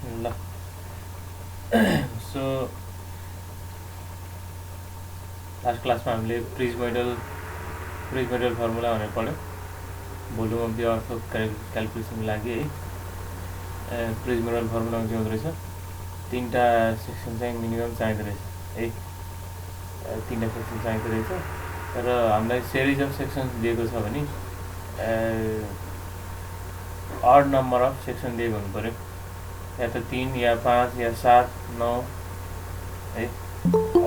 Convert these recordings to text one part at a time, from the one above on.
ल so last क्लासमा हामीले प्रिजमोइडल फर्मुला भनेर पढ्यौँ भोल्युम अफ द अर्थ क्यालकुलेसनको लागि है। प्रिजमोइडल फर्मुलामा के हुँदो रहेछ, तीनवटा सेक्सन चाहिँ मिनिमम चाहिँदो रहेछ है, तीनवटा सेक्सन चाहिँदो रहेछ र हामीलाई सिरिज अफ सेक्सन्स दिएको छ भने अड नम्बर अफ सेक्सन दिएको हुनु पऱ्यो, या त 3 या 5 या 7 9 है,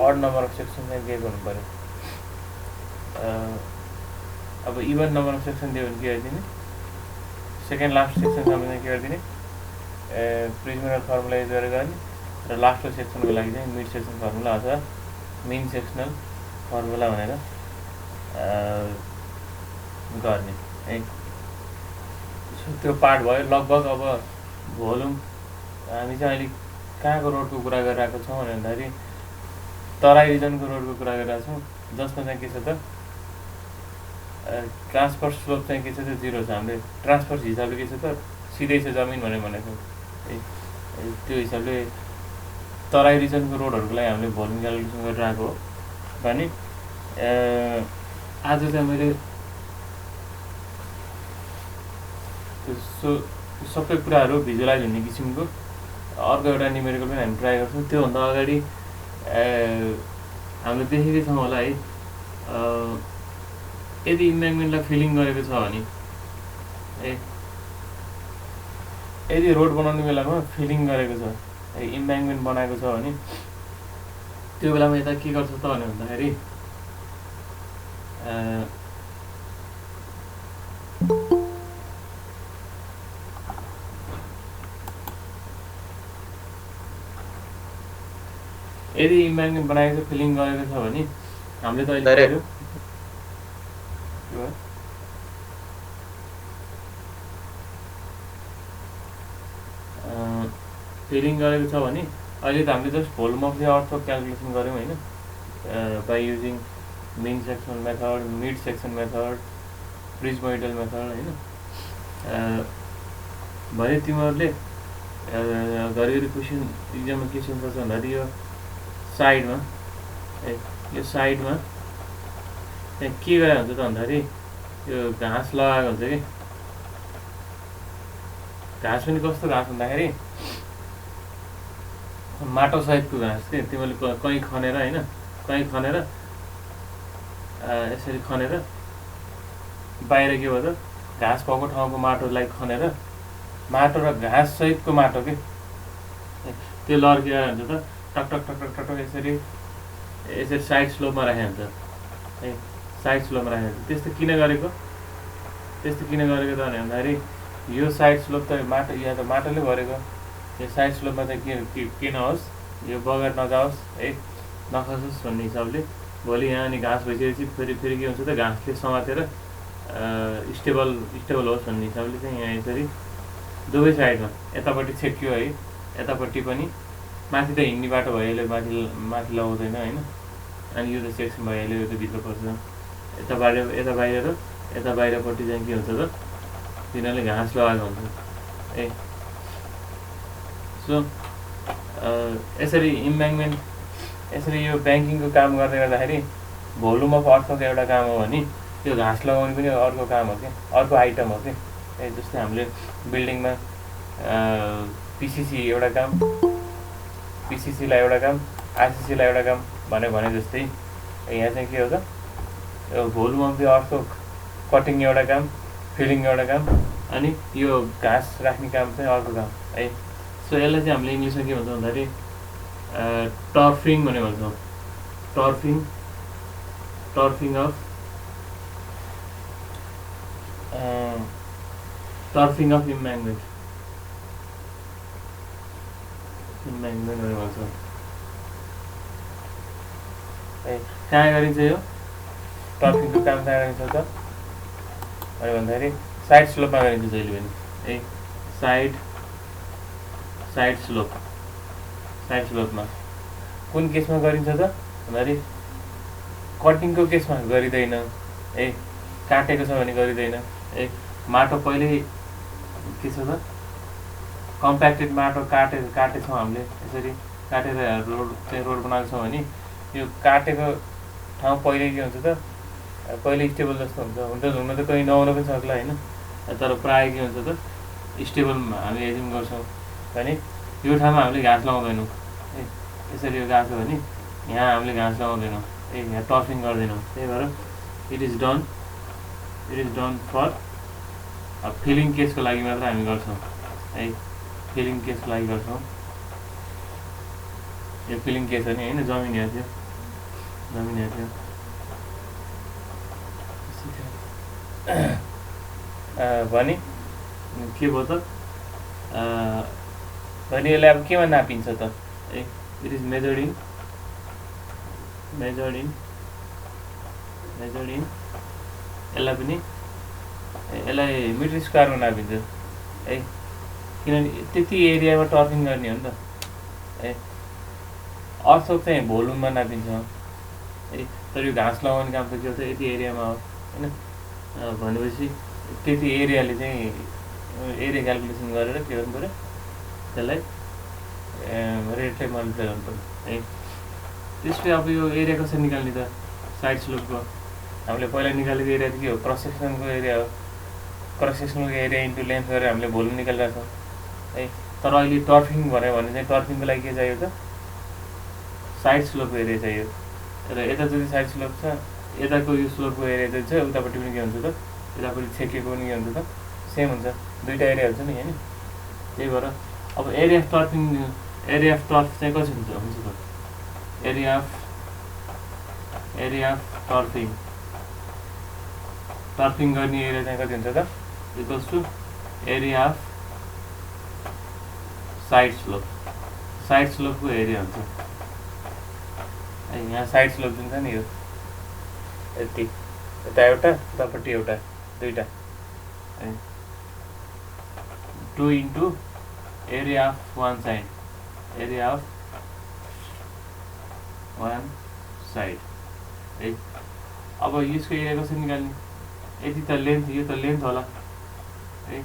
अड नम्बर अफ सेक्सन चाहिँ दिएको हुनु पऱ्यो। अब इभन नम्बर अफ सेक्सन दियो भने के गरिदिने, सेकेन्ड लास्ट सेक्सनसम्म चाहिँ के गरिदिने, प्रिजमोइडल फर्मुला युज गरेर गर्ने र लास्टको सेक्सनको लागि चाहिँ मिड सेक्सन फर्मुला अथवा मिन सेक्सनल फर्मुला भनेर गर्ने है। त्यो पार्ट भयो लगभग। अब भोल्युम हामी चाहिँ अहिले कहाँको रोडको कुरा गरिरहेको छौँ भने भन्दाखेरि तराई रिजनको रोडको कुरा गरिरहेको छौँ, जसमा चाहिँ के छ त ट्रान्सफर स्लोप चाहिँ के छ त 0 छ। हामीले ट्रान्सफर हिसाबले के छ त सिधै छ जमिन भनेर भनेको है। त्यो हिसाबले तराई रिजनको रोडहरूको लागि हामीले भोल्युम क्यालकुलेसन गरिरहेको हो भने आज चाहिँ मैले सबै कुराहरू भिजुअलाइज हुने किसिमको अर्को एउटा न्युमेरिकल पनि हामी ट्राई गर्छौँ। त्योभन्दा अगाडि हामीले देखेकै छौँ होला है, यदि इम्ब्याङ्कमेन्टलाई फिलिङ गरेको छ भने है, यदि रोड बनाउने बेलामा फिलिङ गरेको छ है, इम्ब्याङ्कमेन्ट बनाएको छ भने त्यो बेलामा यता के गर्छ त भने भन्दाखेरि यदि इम्ब्याङ्कमेन्ट बनाएको छ फिलिङ गरेको छ भने हामीले त अहिले फिलिङ गरेको छ भने अहिले त हामीले just volume of the earth calculation गऱ्यौँ होइन, by using mean section method, mid section method, prismoidal method होइन। भने तिमीहरूले घरिघरि क्वेसन इक्जाममा के सोध्छ भन्दाखेरि यो साइडमा यो साइडमा त्यहाँ के गरे हुन्छ त भन्दाखेरि यो घाँस लगाएको हुन्छ कि, घाँस पनि कस्तो घाँस भन्दाखेरि माटो सहितको घाँस के, तिमीले कहीँ खनेर होइन, कहीँ खनेर यसरी खनेर बाहिर के भयो त घाँस भएको ठाउँको माटोलाई खनेर माटो र घाँस सहितको माटो के त्यो लड्किएर हुन्छ त टक टक टक टक टक टक यसरी साइड स्लोपमा राखेको हुन्छ है, साइड स्लोपमा राखेको हुन्छ। त्यस्तो किन गरेको त भन्दाखेरि यो साइड स्लोप त माटो या त माटोले गरेको, यो साइड स्लोपमा चाहिँ के नहोस्, यो बगेर नजाओस् है, नखसोस् भन्ने हिसाबले भोलि यहाँ अनि घाँस भइसकेपछि फेरि के हुन्छ त घाँसले समातेर स्टेबल होस् भन्ने हिसाबले चाहिँ यहाँ यसरी दुवै साइडमा यतापट्टि छेक्यो है, यतापट्टि पनि माथि त हिँड्ने बाटो भइहाल्यो, माथि लगाउँदैन होइन, अनि यो त सेक्सन भइहाल्यो, यो त भित्र पर्छ, यता बाहिर र यता बाहिरपट्टि चाहिँ के हुन्छ त तिनीहरूले घाँस लगाएको हुन्छ है। सो यसरी इम्ब्याङ्कमेन्ट, यसरी यो ब्याङ्किङको काम गर्दै गर्दाखेरि भोल्युम अफ अर्थको एउटा काम हो भने त्यो घाँस लगाउने पनि अर्को काम हो क्या, अर्को आइटम हो क्या। जस्तै हामीले बिल्डिङमा पिसिसी एउटा काम, पिसिसीलाई एउटा काम, आरसिसीलाई एउटा काम भने जस्तै यहाँ चाहिँ के हो त भोल्युम अफ द अर्थको कटिङ एउटा काम, फिलिङ एउटा काम, अनि यो घाँस राख्ने काम चाहिँ अर्को काम है। सो यसलाई चाहिँ हामीले इङ्ग्लिसमा के भन्छ भन्दाखेरि टर्फिङ भन्ने भन्छौँ, टर्फिङ अफ इम्ब्याङ्कमेन्ट भनेर भन्छौँ है। कहाँ गरिन्छ यो टर्फिङको काम, कहाँ गरिन्छ त भनेर भन्दाखेरि साइड स्लोपमा गरिन्छ जहिले पनि है, साइड स्लोपमा। कुन केसमा गरिन्छ त भन्दाखेरि कटिङको केसमा गरिँदैन है, काटेको छ भने गरिँदैन है। माटो पहिल्यै के छ त कम्प्याक्टेड माटो काटेछौँ हामीले यसरी काटेर रोड बनाएको छौँ भने यो काटेको ठाउँ पहिले के हुन्छ त पहिले स्टेबल जस्तो हुन्छ हुन त कहीँ नहुन पनि सक्ला होइन, तर प्रायः के हुन्छ त स्टेबल हामी एज्युम गर्छौँ भने यो ठाउँमा हामीले घाँस लगाउँदैनौँ यसरी यो घाँस हो भने यहाँ हामीले घाँस लगाउँदैनौँ यहाँ टर्फिङ गर्दैनौँ, त्यही भएर it is done for filling केसको लागि मात्र हामी गर्छौँ है, फिलिङ केसको लागि गर्छौँ। यो फिलिङ केस हो नि होइन, जमिन यहाँ थियो भने के भयो त भने यसलाई अब केमा नापिन्छ त है, इट इज मेजर्ड इन यसलाई मिटर स्क्वायरमा नापिन्छ है, किनभने त्यति एरियामा टर्फिङ गर्ने हो नि त है। अर्थक चाहिँ भोल्युममा नापिन्छ है, तर यो घाँस लगाउने काम त के हो त यति एरियामा हो होइन, भनेपछि त्यति एरियाले चाहिँ एरिया क्यालकुलेसन गरेर के गर्नु पऱ्यो त्यसलाई रेटले मल्टिप्लाई गर्नु पऱ्यो है। त्यसपछि अब यो एरिया कसरी निकाल्ने त साइड स्लोपको हामीले पहिला निकालेको एरिया चाहिँ के हो क्रस सेक्सनको एरिया हो, क्रस सेक्सनको एरिया इन्टु लेन्थ गरेर हामीले भोल्युम निकालिरहेको छौँ है। तर अहिले टर्फिङ भन्यो भने चाहिँ टर्फिङको लागि के चाहियो त साइड स्लोपको एरिया चाहियो, र यता जति साइड स्लोप छ यताको यो स्लोपको एरिया जति छ उतापट्टि पनि के हुन्छ त यतापट्टि छेकेको पनि के हुन्छ त सेम हुन्छ, दुईवटा एरिया हुन्छ नि होइन। त्यही भएर अब एरिया अफ टर्फ चाहिँ कति हुन्छ त एरिया अफ टर्फिङ गर्ने एरिया चाहिँ कति हुन्छ त equals to area of side स्लोपको एरिया हुन्छ। यहाँ साइड स्लोप जुन छ नि यो यति यता एउटा उतापट्टि एउटा दुईवटा 2 into area of one side है। अब यसको एरिया कसरी निकाल्ने, यति त लेन्थ यो त लेन्थ होला है,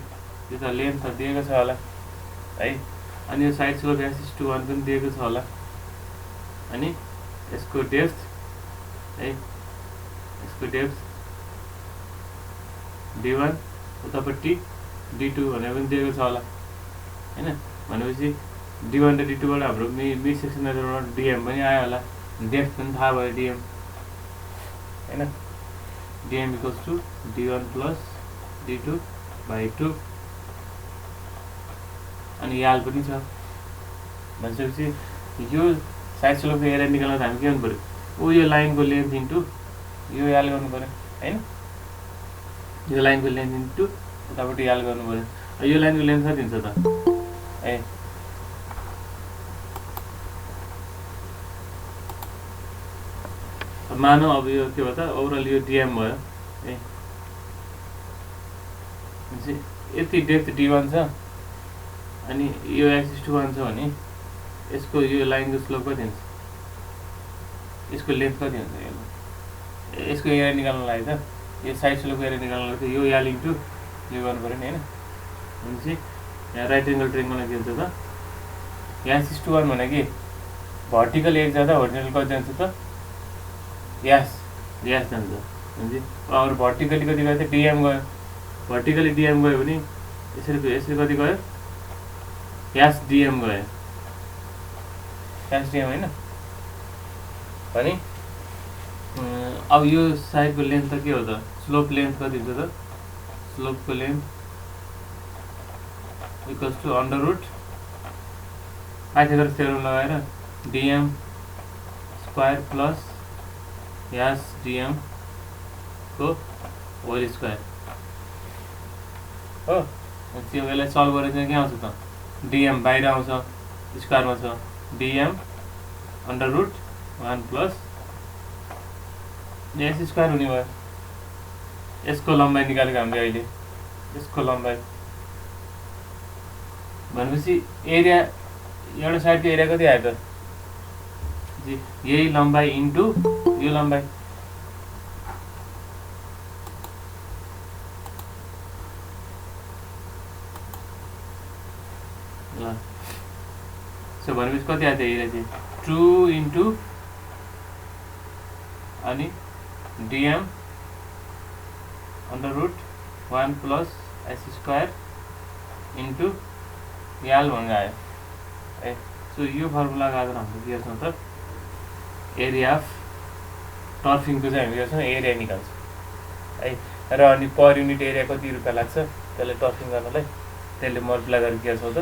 यो त लेन्थ त दिएको छ होला है, अनि यो साइड स्लोप S=1 पनि दिएको छ होला, अनि यसको डेप्थ है, यसको डेप्थ D1 उतापट्टि D2 भनेर पनि दिएको छ होला होइन, भनेपछि D1 र D2बाट हाम्रो मिड सेक्सन एरियाबाट DM पनि आयो होला, डेप्थ पनि थाहा भयो DM होइन, DM equals to D1 plus D2/2 अनि याल पनि छ भनेपछि यो साइड स्लोपको एरिया निकाल्न हामी के गर्नु पऱ्यो यो लाइनको लेन्थ इन्टु यो याल गर्नु पऱ्यो होइन, यो लाइनको लेन्थ इन्टु उतापट्टि याल गर्नु पऱ्यो। यो लाइनको लेन्थ कति हुन्छ त है, मानौ अब यो के भयो त ओभरअल यो DM भयो है, यति डेप्थ D1 छ अनि यो x=1 छ भने यसको यो लाइनको स्लोप कति हुन्छ, यसको लेन्थ कति हुन्छ, यसको एरिया निकाल्न लागि त यो साइड स्लोपको एरिया निकाल्न लागि यो याल इन्टु यो गर्नु पऱ्यो नि होइन। भनेपछि यहाँ राइट एङ्गल ट्रायङ्गलमा के हुन्छ त S=1 भने कि भर्टिकल एक जाँदा होरिजोन्टल कति जान्छ त यास जान्छ भनेपछि अरू भर्टिकली कति गयो त DM गयो, भर्टिकली DM गयो भने यसरी कति गयो यास DM गयो, यास DM होइन। भने अब यो साइडको लेन्थ त के हो त स्लोप लेन्थ कति हुन्छ त स्लोपको length equals to under root Pythagoras theorem लगाएर DM स्क्वायर प्लस यास DM को होल स्क्वायर हो। त्यो यसलाई सल्भ गरेर चाहिँ के आउँछ त DM बाहिर आउँछ स्क्वायरमा छ DM under root 1 plus S square हुने भयो, यसको लम्बाइ निकालेको हामीले अहिले, यसको लम्बाइ भनेपछि एरिया एउटा साइडको एरिया कति आयो त यही लम्बाइ इन्टु यो लम्बाइ, ल सो भनेपछि कति आयो एरिया चाहिँ 2 इन्टु अनि DM under root 1 plus S square into याल भनेर आयो है। सो यो फर्मुलाको आधारमा हामीले के गर्छौँ त एरिया अफ टर्फिङको चाहिँ हामी गर्छौँ एरिया निकाल्छौँ है। र अनि पर युनिट एरिया कति रुपियाँ लाग्छ त्यसले टर्फिङ गर्नलाई त्यसले मल्टिप्लाई गरेर के गर्छौँ त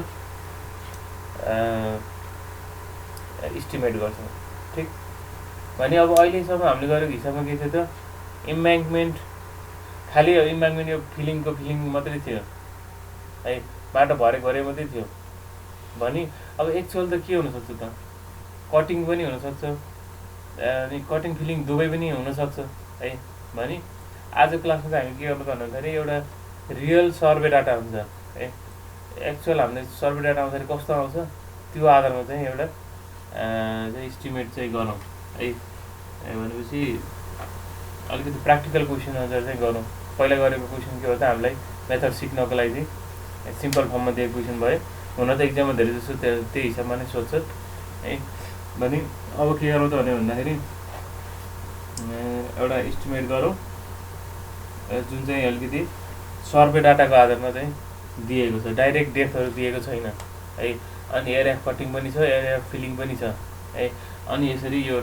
इस्टिमेट गर्छौँ। ठिक भने अब अहिलेसम्म हामीले गरेको हिसाबमा के थियो त इम्ब्याङ्कमेन्ट खालि इम्ब्याङ्कमेन्ट यो फिलिङ मात्रै थियो है, बाटो भरे मात्रै थियो भने अब एक्चुअल त के हुनसक्छ त कटिङ पनि हुनसक्छ अनि कटिङ फिलिङ दुवै पनि हुनसक्छ है। भने आज क्लासमा चाहिँ हामी के गर्नु भन्दाखेरि एउटा रियल सर्वे डाटा हुन्छ है, एक्चुअल हामीले सर्वे डाटा आउँदाखेरि कस्तो आउँछ त्यो आधारमा चाहिँ एउटा चाहिँ इस्टिमेट चाहिँ गरौँ है। भनेपछि अलिकति प्र्याक्टिकल क्वेसन अनुसार चाहिँ गरौँ। पहिला गरेको क्वेसन के हो त हामीलाई मेथड सिक्नको लागि चाहिँ सिम्पल फर्ममा दिएको क्वेसन भयो, हुन त एक्जाममा धेरै जस्तो त्यही हिसाबमा नै सोध्छ है। भने अब के गरौँ त भन्दाखेरि एउटा इस्टिमेट गरौँ जुन चाहिँ अलिकति सर्वे डाटाको आधारमा चाहिँ दिएको छ, डाइरेक्ट डेप्थहरू दिएको छैन है। अनि एरिया अफ कटिङ पनि छ, एरिया अफ फिलिङ पनि छ है। अनि यसरी यो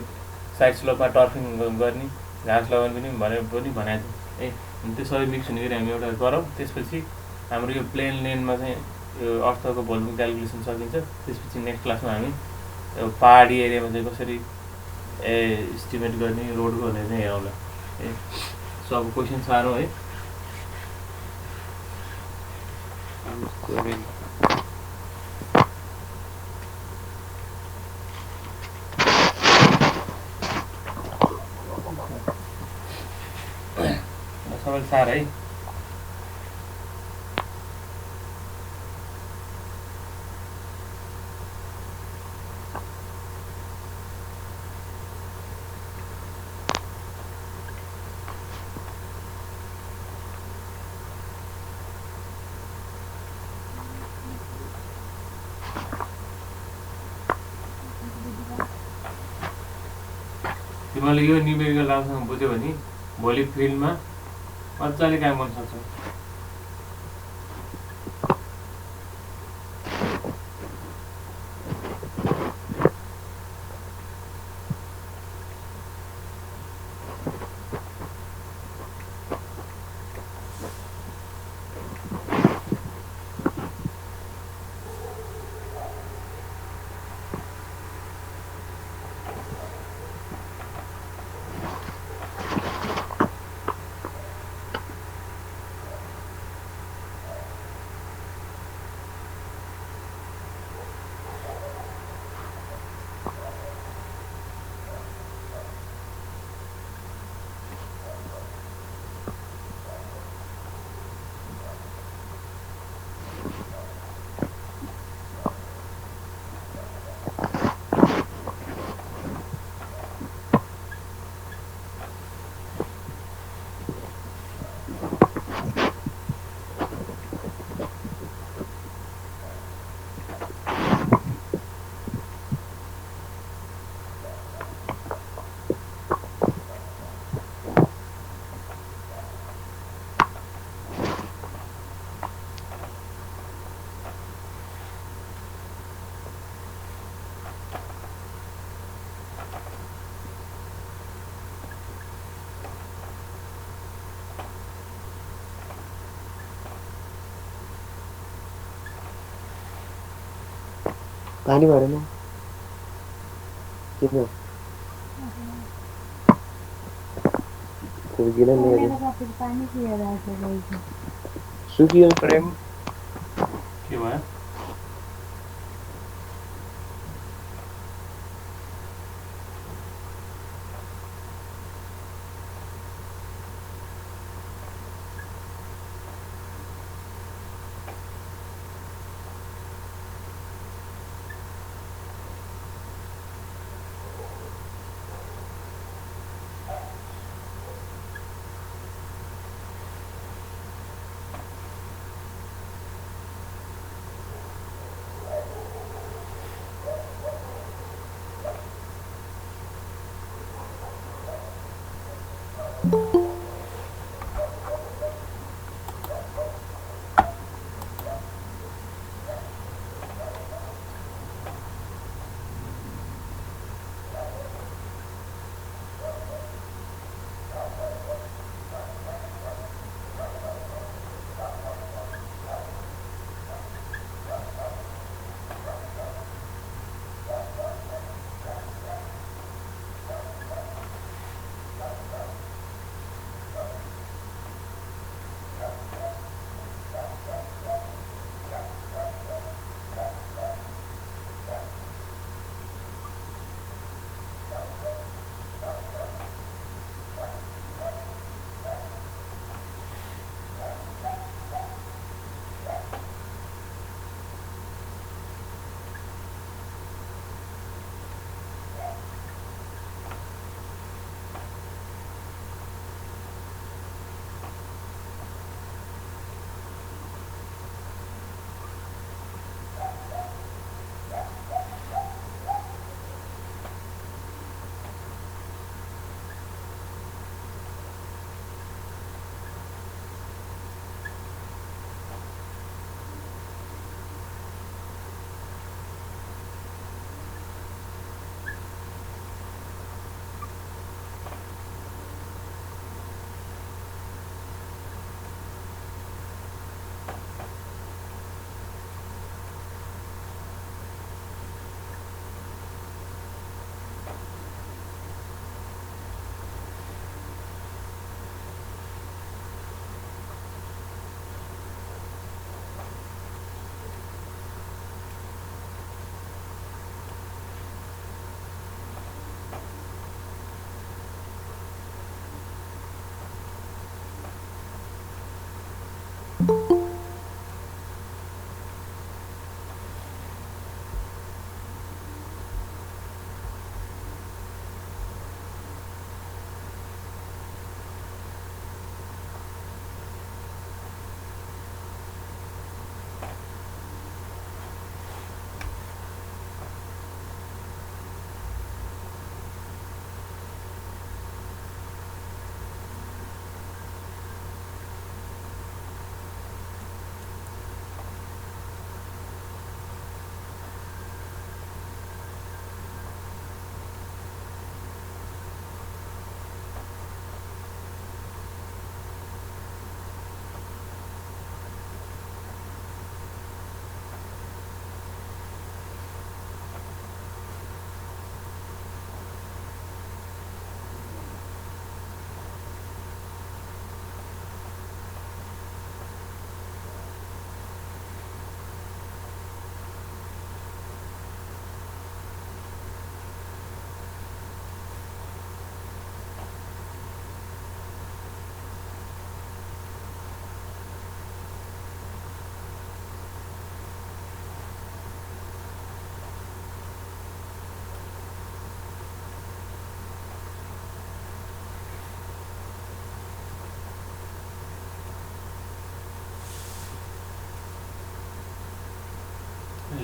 साइड स्लोपमा टर्फिङ गर्ने घाँस लगाउने पनि भनेको थियो है। त्यो सबै मिक्स हुने गरी हामी एउटा गरौँ, त्यसपछि हाम्रो यो प्लेन लेनमा चाहिँ यो अर्थको भोल्युम क्यालकुलेसन सकिन्छ। त्यसपछि नेक्स्ट क्लासमा हामी पहाडी एरियामा चाहिँ कसरी इस्टिमेट गर्ने रोडको भनेर चाहिँ हेरौँला है। सो अब क्वेसन सारौँ है। सबैले सार है। तिमीले यो न्युमेरिकल राम्रोसँग बुझ्यो भने भोलि फिल्डमा मजाले काम गर्न सक्छौ। पानी भरेन किन खोजिन सुकियो प्रेम के भयो?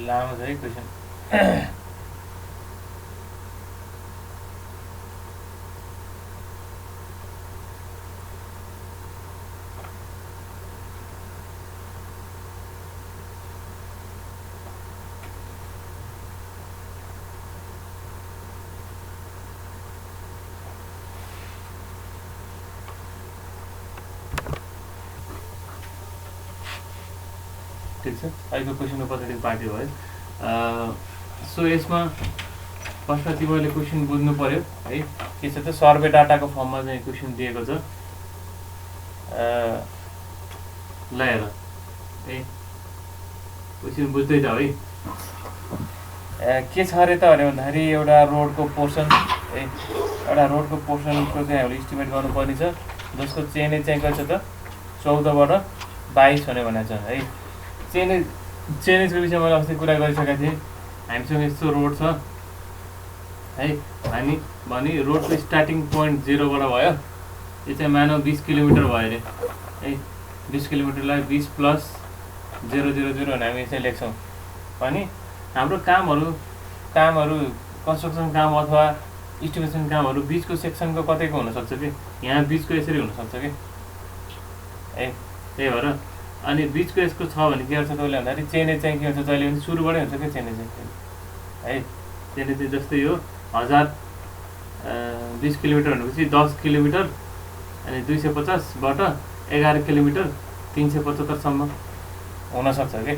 लामो छ है क्वेसन। ठिक छ, अहिलेको क्वेसनको पछाडि पार्टी हो है। सो यसमा फर्स्टमा तिमीहरूले क्वेसन बुझ्नु पऱ्यो है, के छ त सर्वे डाटाको फर्ममा चाहिँ क्वेसन दिएको छ। ल हेर है, क्वेसन बुझ्दै जाऊ है। के छ अरे त भन्दाखेरि एउटा रोडको पोर्सन है, एउटा रोडको पोर्सनको चाहिँ हामीले इस्टिमेट गर्नुपर्ने छ, जसको चेनेज चाहिँ कति छ त 14 बाट 22 हुने भनेको छ है। चेनेजको विषयमा मैले अस्ति कुरा गरिसकेको थिएँ। हामीसँग यस्तो रोड छ है, हामी भने रोडको स्टार्टिङ पोइन्ट 0 बाट भयो, यो चाहिँ मानव 20 किलोमिटर भयो अरे है। 20 किलोमिटरलाई 20 प्लस 000 भने हामी यसरी लेख्छौँ। भने हाम्रो कामहरू कन्स्ट्रक्सन काम अथवा इस्टिमेसन कामहरू बिचको सेक्सनको कतैको हुनसक्छ कि यहाँ बिचको यसरी हुनसक्छ कि त्यही भएर अनि बिचको यसको छ भने के गर्छ तपाईँले भन्दाखेरि चेने चाहिँ के हुन्छ जहिले पनि सुरुबाटै हुन्छ क्या चेने चाहिँ चेने चाहिँ जस्तै यो 1020 किलोमिटर भनेपछि 10 किलोमिटर अनि 250बाट 11 किलोमिटर 375सम्म हुनसक्छ कि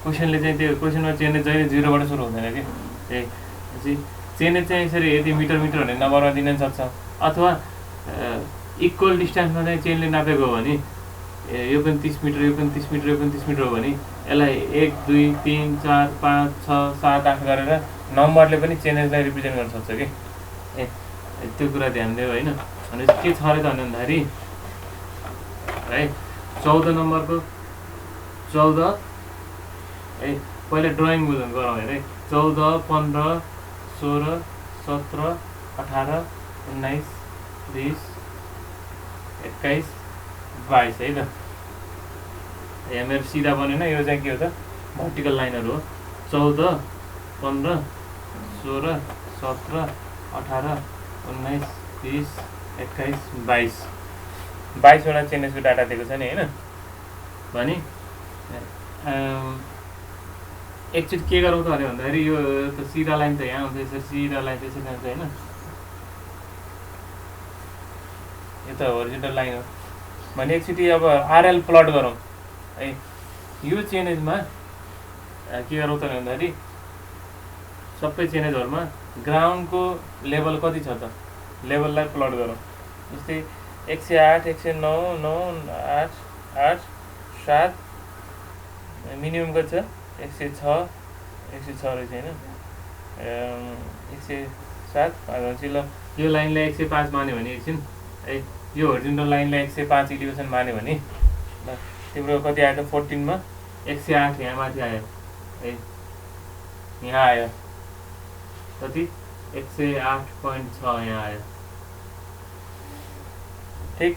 क्वेसनले चाहिँ त्यो क्वेसनमा चेने जहिले 0बाट सुरु हुँदैन कि त्यही चेने चाहिँ यसरी यदि मिटर भने नम्बरमा दिन सक्छ अथवा इक्वल डिस्टेन्समा चाहिँ चेनले नापेको हो भने यो पनि 30 मिटर यो पनि 30 मिटर यो पनि 30 मिटर हो भने यसलाई 1 2 3 4 5 6 7 8 गरेर नम्बरले पनि चेनेजलाई रिप्रेजेन्ट गर्न सक्छ कि त्यो कुरा ध्यान दियो होइन अनि के छ अरे त भन्दाखेरि है 14 नम्बरको 14 है पहिला ड्रइङ गरौँ हेरे 14 15 16 17 18 19 20 21 22 है त यहाँ मेरो सिधा बनेन यो चाहिँ के हो त भर्टिकल लाइनहरू हो 14 15 16 17 18 19 20 21 22 22वटा चेन्जेसको डाटा दिएको छ नि होइन भने एकचोटि के गरौँ त अरे भन्दाखेरि यो त सिधा लाइन त यहाँ आउँछ यसरी सिधा लाइन त्यसरी आउँछ होइन यो त होरिजेन्टल लाइन हो भने एकचोटि अब आरएल प्लट गरौँ है यो चेनेजमा के गरौँ त भन्दाखेरि सबै चेनेजहरूमा ग्राउन्डको लेभल कति छ त लेभललाई प्लट गरौँ जस्तै 108 109 9 8 8 7 मिनिमम कति छ 106 रहेछ होइन 107 भनेपछि ल यो लाइनलाई 105 मान्यो भने एकछिन है यो होरिजेन्टल लाइनलाई 105 इलिभेसन मान्यो भने ल तिम्रो कति आयो त 14 मा 108 यहाँ माथि आयो है यहाँ आयो कति 108.6 यहाँ आयो ठिक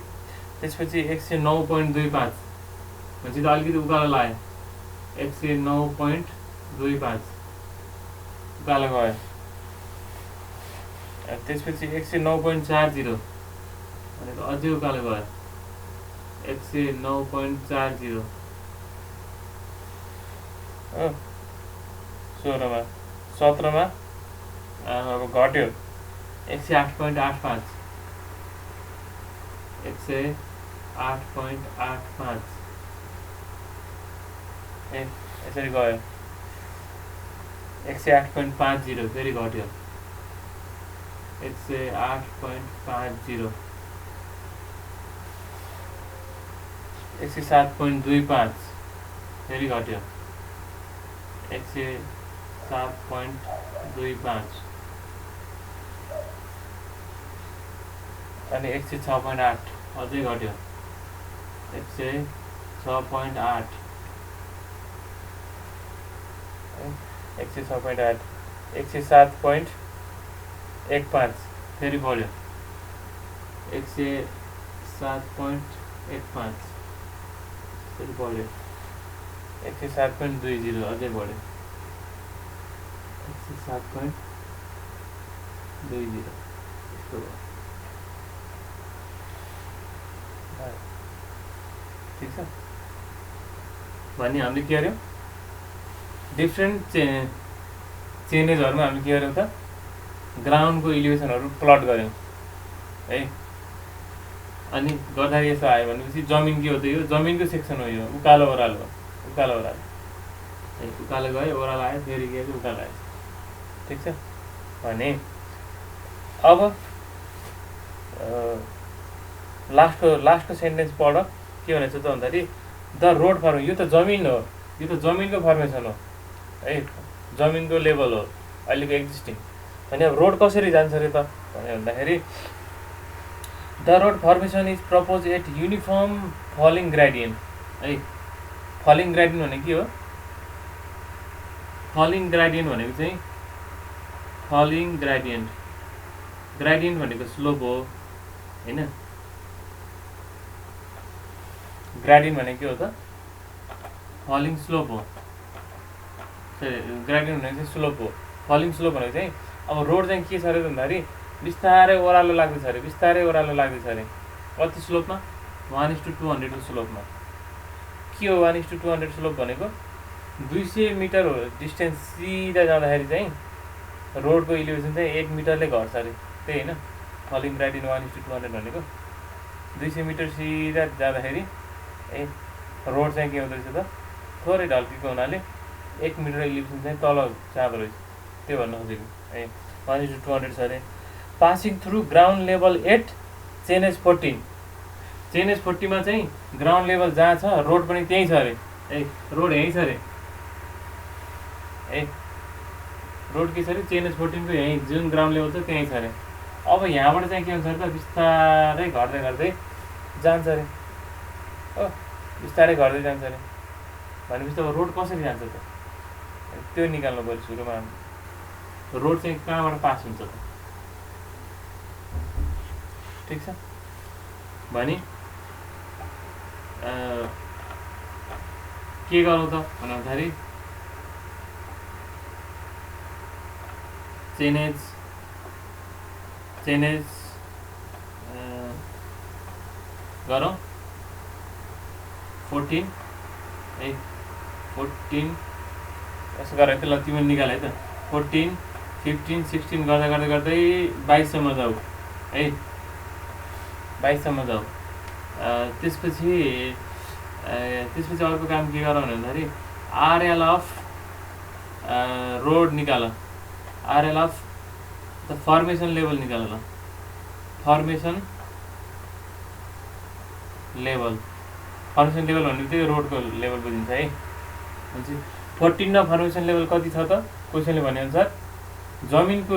त्यसपछि 109.25 भनेपछि त अलिकति उकालो लाग्यो 109.25 उकालो गयो त्यसपछि 109.40 भनेको अझै उकालो गयो 109.40 हो 16 मा 17 मा अब घट्यो 108.85 108.85 यसरी गयो 108.50 फेरि घट्यो 108.50 107.25 फेरि घट्यो 107.25 अनि 106.8 अझै घट्यो 106.8 106.8 107.15 फेरि बढ्यो 107.15 फेरि बढ्यो 107.20 अझै बढ्यो 107.20 यस्तो भयो ठिक छ भने हामीले के गर्यौँ डिफ्रेन्ट चेनेजहरूमा हामीले के गर्यौँ त ग्राउन्डको इलिभेसनहरू प्लट गऱ्यौँ है अनि गर्दाखेरि यसो आयो भनेपछि जमिन के हो त यो जमिनको सेक्सन हो यो उकालो ओह्रालो उकालो ओह्रालो है उकालो गयो ओह्रालो आयो फेरि के उकालो आयो ठिक छ भने अब लास्टको सेन्टेन्स पढ के भनेको छ त भन्दाखेरि द रोड फर्म यो त जमिन हो यो त जमिनको फर्मेसन हो है जमिनको लेभल हो अहिलेको एक्जिस्टिङ भने अब रोड कसरी जान्छ अरे त भने भन्दाखेरि the road formation is propose at uniform falling gradient है फलिङ ग्रेडियन्ट भनेको के हो फलिङ ग्रेडियन्ट भनेको चाहिँ फलिङ ग्रेडियन्ट भनेको स्लोप हो हैन ग्रेडियन्ट भनेको के हो त फलिङ स्लोप हो ग्रेडियन्ट भनेको चाहिँ स्लोप हो फलिङ स्लोप भनेको चाहिँ अब रोड चाहिँ के छ अरे भन्दाखेरि बिस्तारै ओह्रालो लाग्दैछ अरे, बिस्तारै ओह्रालो लाग्दैछ अरे। कति स्लोपमा? 1:200 को स्लोपमा। के हो 1:200 स्लोप भनेको? 200 मिटर हो डिस्टेन्स सिधा जाँदाखेरि चाहिँ रोडको इलिभेसन चाहिँ 1 मिटरले घट्छ अरे, त्यही होइन फलिङ ग्रेडियन्ट 1:200 भनेको। 200 मिटर सिधा जाँदाखेरि रोड चाहिँ के हुँदो रहेछ त, थोरै ढल्केको हुनाले 1 मिटर इलिभेसन चाहिँ तल जाँदो रहेछ, त्यो भन्नु खोजेको है। 1:200 छ अरे। Passing through ground level at chainage 14। Chainage 40 मा चाहिँ ग्राउन्ड लेभल जहाँ छ रोड पनि त्यहीँ छ अरे। रोड यहीँ छ अरे। रोड के छ अरे, चेनएच 14 को यहीँ जुन ग्राउन्ड लेभल छ त्यहीँ छ अरे। अब यहाँबाट चाहिँ के हुन्छ अरे त, बिस्तारै घट्दै घट्दै जान्छ अरे हो, बिस्तारै घट्दै जान्छ अरे। भनेपछि अब रोड कसरी जान्छ त, त्यो निकाल्नु पऱ्यो सुरुमा। रोड चाहिँ कहाँबाट पास हुन्छ त, ठिक छ। भने के गरौँ त भन्दाखेरि चेनेज गरौँ 14 14 यसो गर है त, ल तिमीले निकाल है त। 14 15 16 गर्दा गर्दै गर्दै 22सम्म जाऊ है, 22सम्म जाऊ। त्यसपछि अर्को काम के गर भन्दाखेरि आरएल अफ रोड निकाल, RL of the formation level निकाल ल। फर्मेसन लेभल भन्ने बित्तिकै रोडको लेभल बुझिन्छ है। भनेपछि 14 फर्मेसन लेभल कति छ त, क्वेसनले भनेअनुसार जमिनको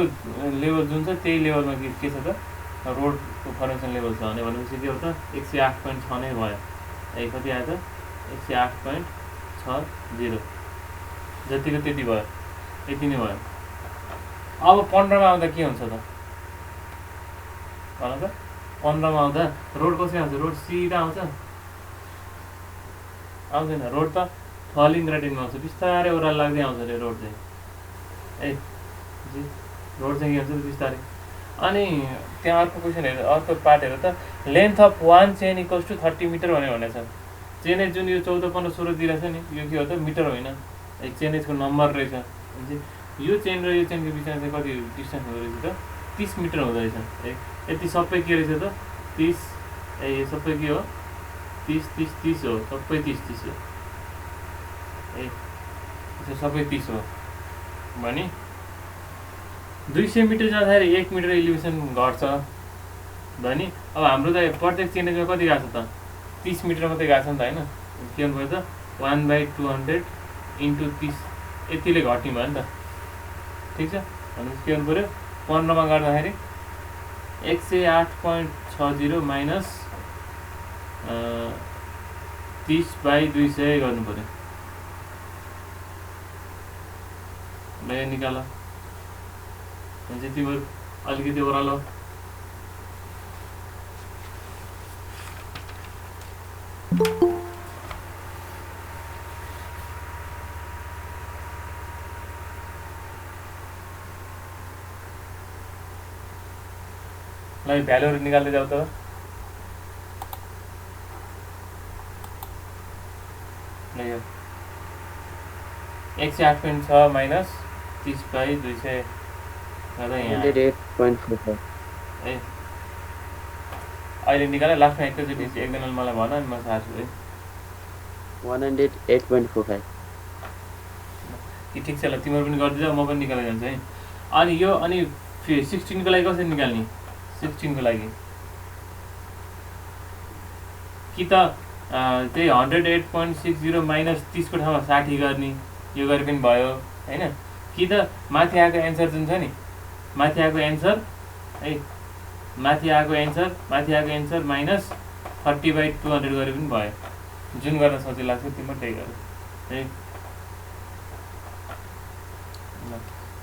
लेभल जुन छ त्यही लेभलमा के छ त, रोडको फर्मेसन लेभल छ भनेपछि के हो त 108.6 नै भयो। कति आयो त 108.60, जतिको त्यति भयो, यति नै भयो। अब 15 मा आउँदा के हुन्छ त भन त। 15 मा आउँदा रोड कसरी आउँछ, रोड सिधा आउँछ, आउँदैन। रोड त फलिङ ग्रेडियन्टमा आउँछ, बिस्तारै ओह्रालो लाग्दै आउँछ अरे रोड चाहिँ। रोड चाहिँ के हुन्छ बिस्तारै। अनि त्यहाँ अर्को क्वेसन हेर, अर्को पार्ट हेर त, length of one chain equals to 30 metre भनेको छ। चेनेज जुन यो 14 15 16 दिइरहेछ नि, यो के हो त मिटर होइन, चेनेजको नम्बर रहेछ। यो चेन र यो चेनको बिचमा चाहिँ कति डिस्टेन्स हुँदो रहेछ त, 30 मिटर हुँदो रहेछ। यति सबै के रहेछ त 30, यो सबै के हो 30 30 30 हो, सबै 30 30 हो, सबै 30 हो। भने 200 मिटर जाँदाखेरि 1 मिटर इलिभेसन घट्छ भने अब हाम्रो त प्रत्येक चेनेजमा कति गएको छ त 30 मिटर मात्रै गएको छ नि त होइन। के भन्नु पर्छ 1/200 इन्टु 30, यतिले घट्ने भयो नि त, ठिक छ। भनेपछि के गर्नु पऱ्यो, 15 मा गर्दाखेरि 108.60 माइनस 30/200 गर्नु पऱ्यो। ल यो निकाल, भनेपछि तिम्रो अलिकति ओह्रालो। ल भ्यालुहरू निकाल्दै जाऊ त। ल यो 108.6 माइनस 30/200 गर्दा यहाँ 108.45। अहिले निकाल, लास्टमा एकैचोटि एकजनाले मलाई भन अनि म सार्छु है। 108.45। ठिक छ, ल तिम्रो पनि गरिदिन्छ, म पनि निकाल्दै जान्छु है। अनि यो अनि 16 को लागि कसरी निकाल्ने, 16 को लागि कि त त्यही 108.60 माइनस 30 को ठाउँमा 60 गर्ने, यो गरे पनि भयो होइन। कि त माथि आएको एन्सर जुन छ नि, माथि आएको एन्सर माथि आएको एन्सर माइनस 30/200 गरे पनि भयो। जुन गर्न सजिलो लाग्छ तिम्रो त्यही गर है।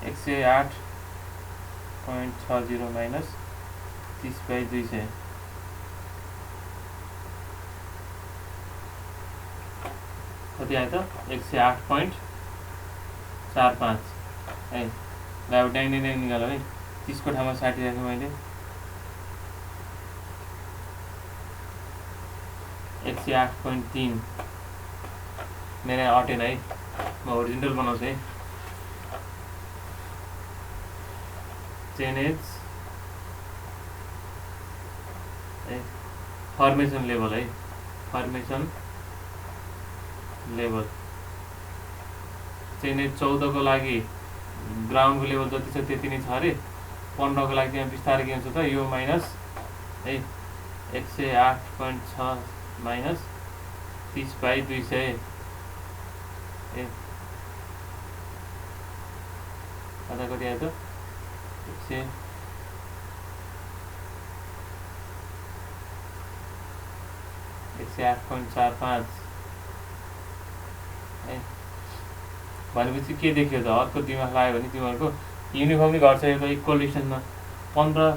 108.60 माइनस 30/200 कति आयो त 108.45 है। ल अब ड्याङ ड्याङ निकाल है। 30 को ठाउँमा 60 राखेँ मैले 108.3 मेरो अटेन है म ओरिजिनल बनाउँछु है चेन एज फर्मेसन लेभल है फर्मेसन लेभल चेन एज 14 को लागि ग्राउन्डको लेभल जति छ त्यति नै छ अरे 15 को लागि त्यहाँ बिस्तारै के हुन्छ त यो माइनस है 108.6 माइनस 30/200 ए आधा कति आयो त 108.45 है भनेपछि के देखियो त अर्को दिमाग लाग्यो भने तिमीहरूको युनिफर्मली घट्छ यो त इक्वल डिस्टेन्समा 15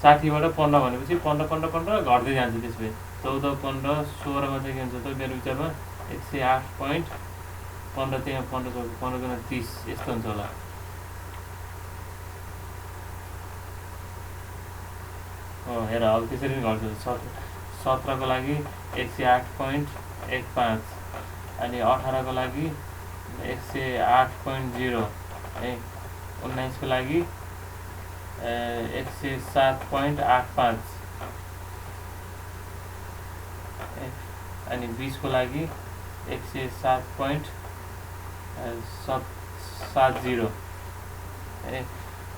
60बाट 15 भनेपछि 15 घट्दै जान्छ त्यसपछि 14 15 16 मा चाहिँ के हुन्छ त मेरो विचारमा 108.15 त्यहाँ 15 गुणा 30 यस्तो हुन्छ होला हेर अब त्यसरी नै घट्छ 17 को लागि 108.15 अनि 18 को लागि 108.0 है 19 को लागि 107.85 अनि 20 को लागि 107.70 है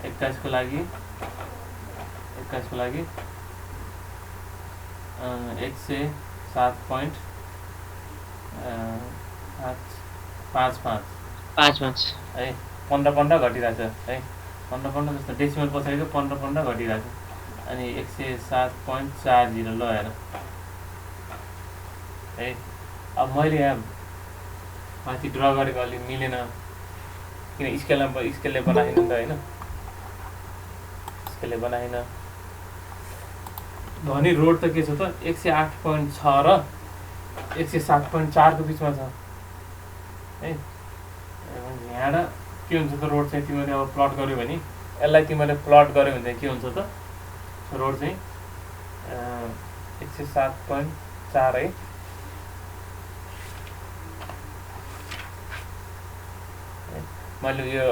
21 को लागि 5 है 15 घटिरहेछ है 15 जस्तो डेसिमल पछाडिको 15 घटिरहेछ अनि 107.40 ल हेर है अब मैले यहाँ माथि ड्र गरेको अलि मिलेन किन स्केलले बनाएन नि त होइन स्केलले बनाएन भने रोड त के छ त 108.6 र 107.4 को बिचमा छ है यहाँ के हुन्छ त रोड चाहिँ तिमीले अब प्लट गर्यो भने यसलाई तिमीले प्लट गर्यो भने चाहिँ के हुन्छ त रोड चाहिँ 107.4 है मैले यो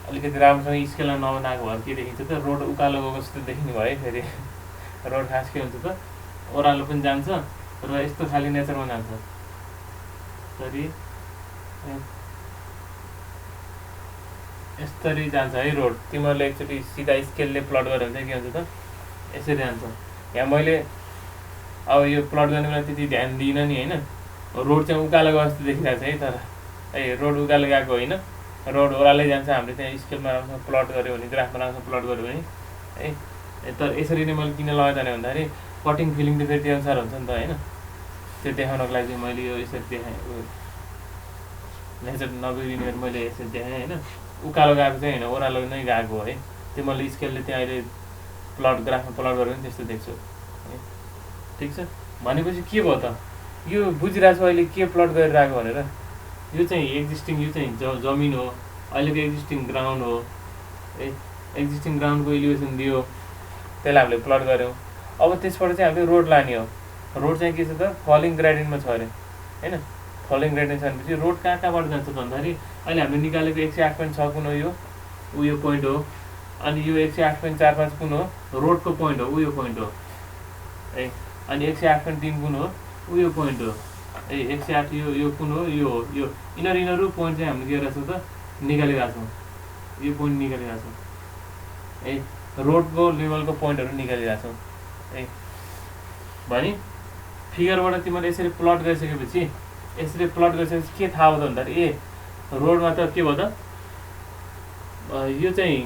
अलिकति राम्रोसँग स्केलमा नबनाएको भएर के देखिन्छ त रोड उकालो गएको जस्तो देखिने भयो फेरि रोड खास के हुन्छ त ओह्रालो पनि जान्छ र यस्तो खाली नेचरमा जान्छ यसरी जान्छ है रोड तिमीहरूले एकचोटि सिधा स्केलले प्लट गर्यो भने चाहिँ के हुन्छ त यसरी जान्छ यहाँ मैले अब यो प्लट गर्ने बेला त्यति ध्यान दिइनँ नि होइन रोड चाहिँ उकालो गएको जस्तो देखिरहेको छ है तर ए रोड उकालो गएको होइन रोड ओह्रालै जान्छ हामीले त्यहाँ स्केलमा राम्रोसँग प्लट गऱ्यो भने ग्राफमा राम्रोसँग प्लट गऱ्यो भने है तर यसरी नै मैले किन लगाएर जाने भन्दाखेरि कटिङ फिलिङ त फेरि त्यो अनुसार हुन्छ नि त होइन त्यो देखाउनको लागि चाहिँ मैले यो यसरी देखाएँ नेचर नबिग्रिने मैले यसरी देखाएँ होइन उकालो गएको चाहिँ होइन ओह्रालो नै गएको हो है त्यो मैले स्केलले त्यहाँ अहिले प्लट ग्राफमा प्लट गऱ्यो भने त्यस्तो देख्छु है ठिक छ भनेपछि के भयो त यो बुझिरहेको छु अहिले के प्लट गरिरहेको भनेर यो चाहिँ एक्जिस्टिङ यो चाहिँ जमिन हो अहिलेको एक्जिस्टिङ ग्राउन्ड हो है एक्जिस्टिङ ग्राउन्डको इलिभेसन दियो त्यसलाई हामीले प्लट गऱ्यौँ अब त्यसबाट चाहिँ हामीले रोड लाने हो रोड चाहिँ के छ त फलिङ ग्रेडियन्टमा छ अरे होइन फलिङ ग्रेडियन्ट छ भनेपछि रोड कहाँबाट जान्छ त भन्दाखेरि अहिले हामीले निकालेको 108.6 कुन हो यो उयो पोइन्ट हो अनि यो 108.45 कुन हो रोडको पोइन्ट हो उयो पोइन्ट हो है अनि 108.3 कुन हो उयो पोइन्ट हो ए 108 यो कुन हो यो यिनीहरू पोइन्ट चाहिँ हामीले के गरिरहेको छौँ त निकालिरहेको छौँ यो पोइन्ट निकालिरहेको छौँ है रोडको लेभलको पोइन्टहरू निकालिरहेको छौँ है भने फिगरबाट तिमीले यसरी प्लट गरिसकेपछि के थाहा भयो त भन्दाखेरि ए रोडमा त के भयो त यो चाहिँ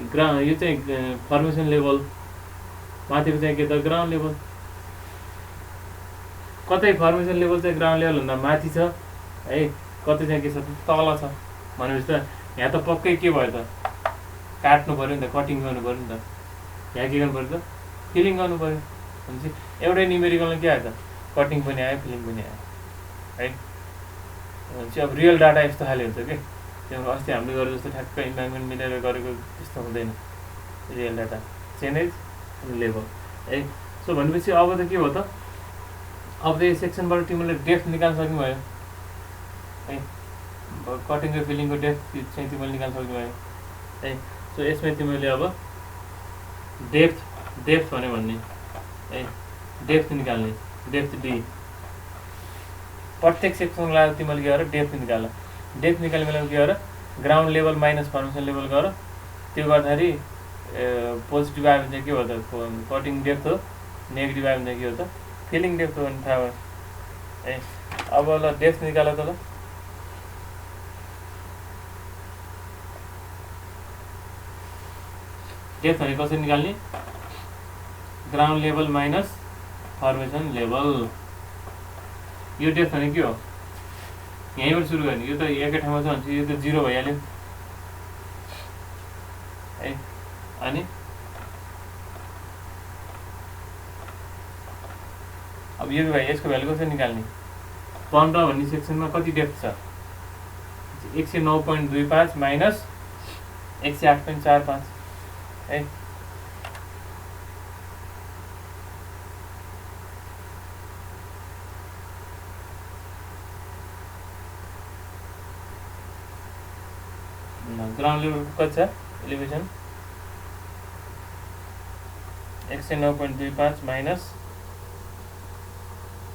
फर्मेसन लेभल माथिको चाहिँ के त ग्राउन्ड लेभल कतै फर्मेसन लेभल चाहिँ ग्राउन्ड लेभल भन्दा माथि छ है कतै चाहिँ के छ तल छ भनेपछि त यहाँ त पक्कै के भयो त काट्नु पऱ्यो नि त कटिङ गर्नु पऱ्यो नि त यहाँ के गर्नु पऱ्यो त फिलिङ गर्नु पऱ्यो भनेपछि एउटै न्युमेरिकलमा के आयो त कटिङ पनि आयो फिलिङ पनि आयो है भनेपछि अब रियल डाटा यस्तो खाले हुन्छ कि त्यो अस्ति हामीले गरेको जस्तो ठ्याक्क इन्भाइरोमेन्ट मिलेर गरेको त्यस्तो हुँदैन रियल डाटा चेनेज अनि लेबल है। सो भनेपछि अब त के हो त, अब त यो सेक्सनबाट तिमीले डेप्थ निकाल्न सक्नु भयो है, कटिङ र फिलिङको डेप्थ चाहिँ तिमीले निकाल्न सक्नु भयो है। सो यसमा तिमीले अब डेप्थ भन्यो भन्ने है, डेप्थ निकाल्ने, डेप्थ डी प्रत्येक सेक्सनको लागि तिमीले के गर डेप्थ निकाल। डेप्थ निकाल्ने बेलामा के गर ground level minus formation level गर, त्यो गर्दाखेरि पोजिटिभ आयो भने चाहिँ के हो त कटिङ डेप्थ हो, नेगेटिभ आयो भने चाहिँ के हो त फिलिङ डेप्थ हो भने थाहा भयो है। अब ल डेप्थ निकाल त ल। डेप्थ भने कसरी निकाल्ने, ground level minus formation level, यो डेप्थ भने के हो यहीँबाट सुरु गर्ने, यो त एकै ठाउँमा छ भने यो त 0 भइहाल्यो है। अनि अब यो भाइ यसको भ्यालु कसरी निकाल्ने, 15 भन्ने सेक्सनमा कति डेप्थ छ 109.25 माइनस 108.45 है। ग्राउन्ड लेभल कति छ एलिभेसन 109.25 माइनस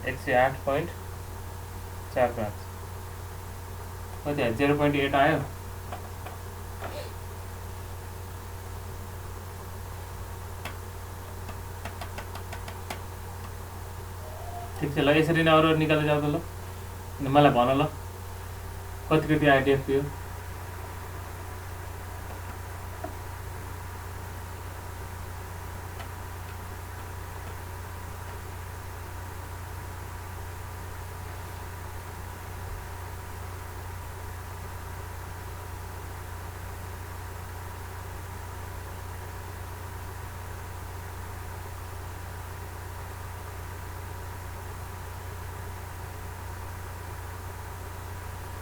108.45 कति आयो 0.8 आयो। ठिक छ ल, यसरी नै अरू निकाल्दै जाऊ त ल, मलाई भन ल कति कति आयो डेप्थ यो।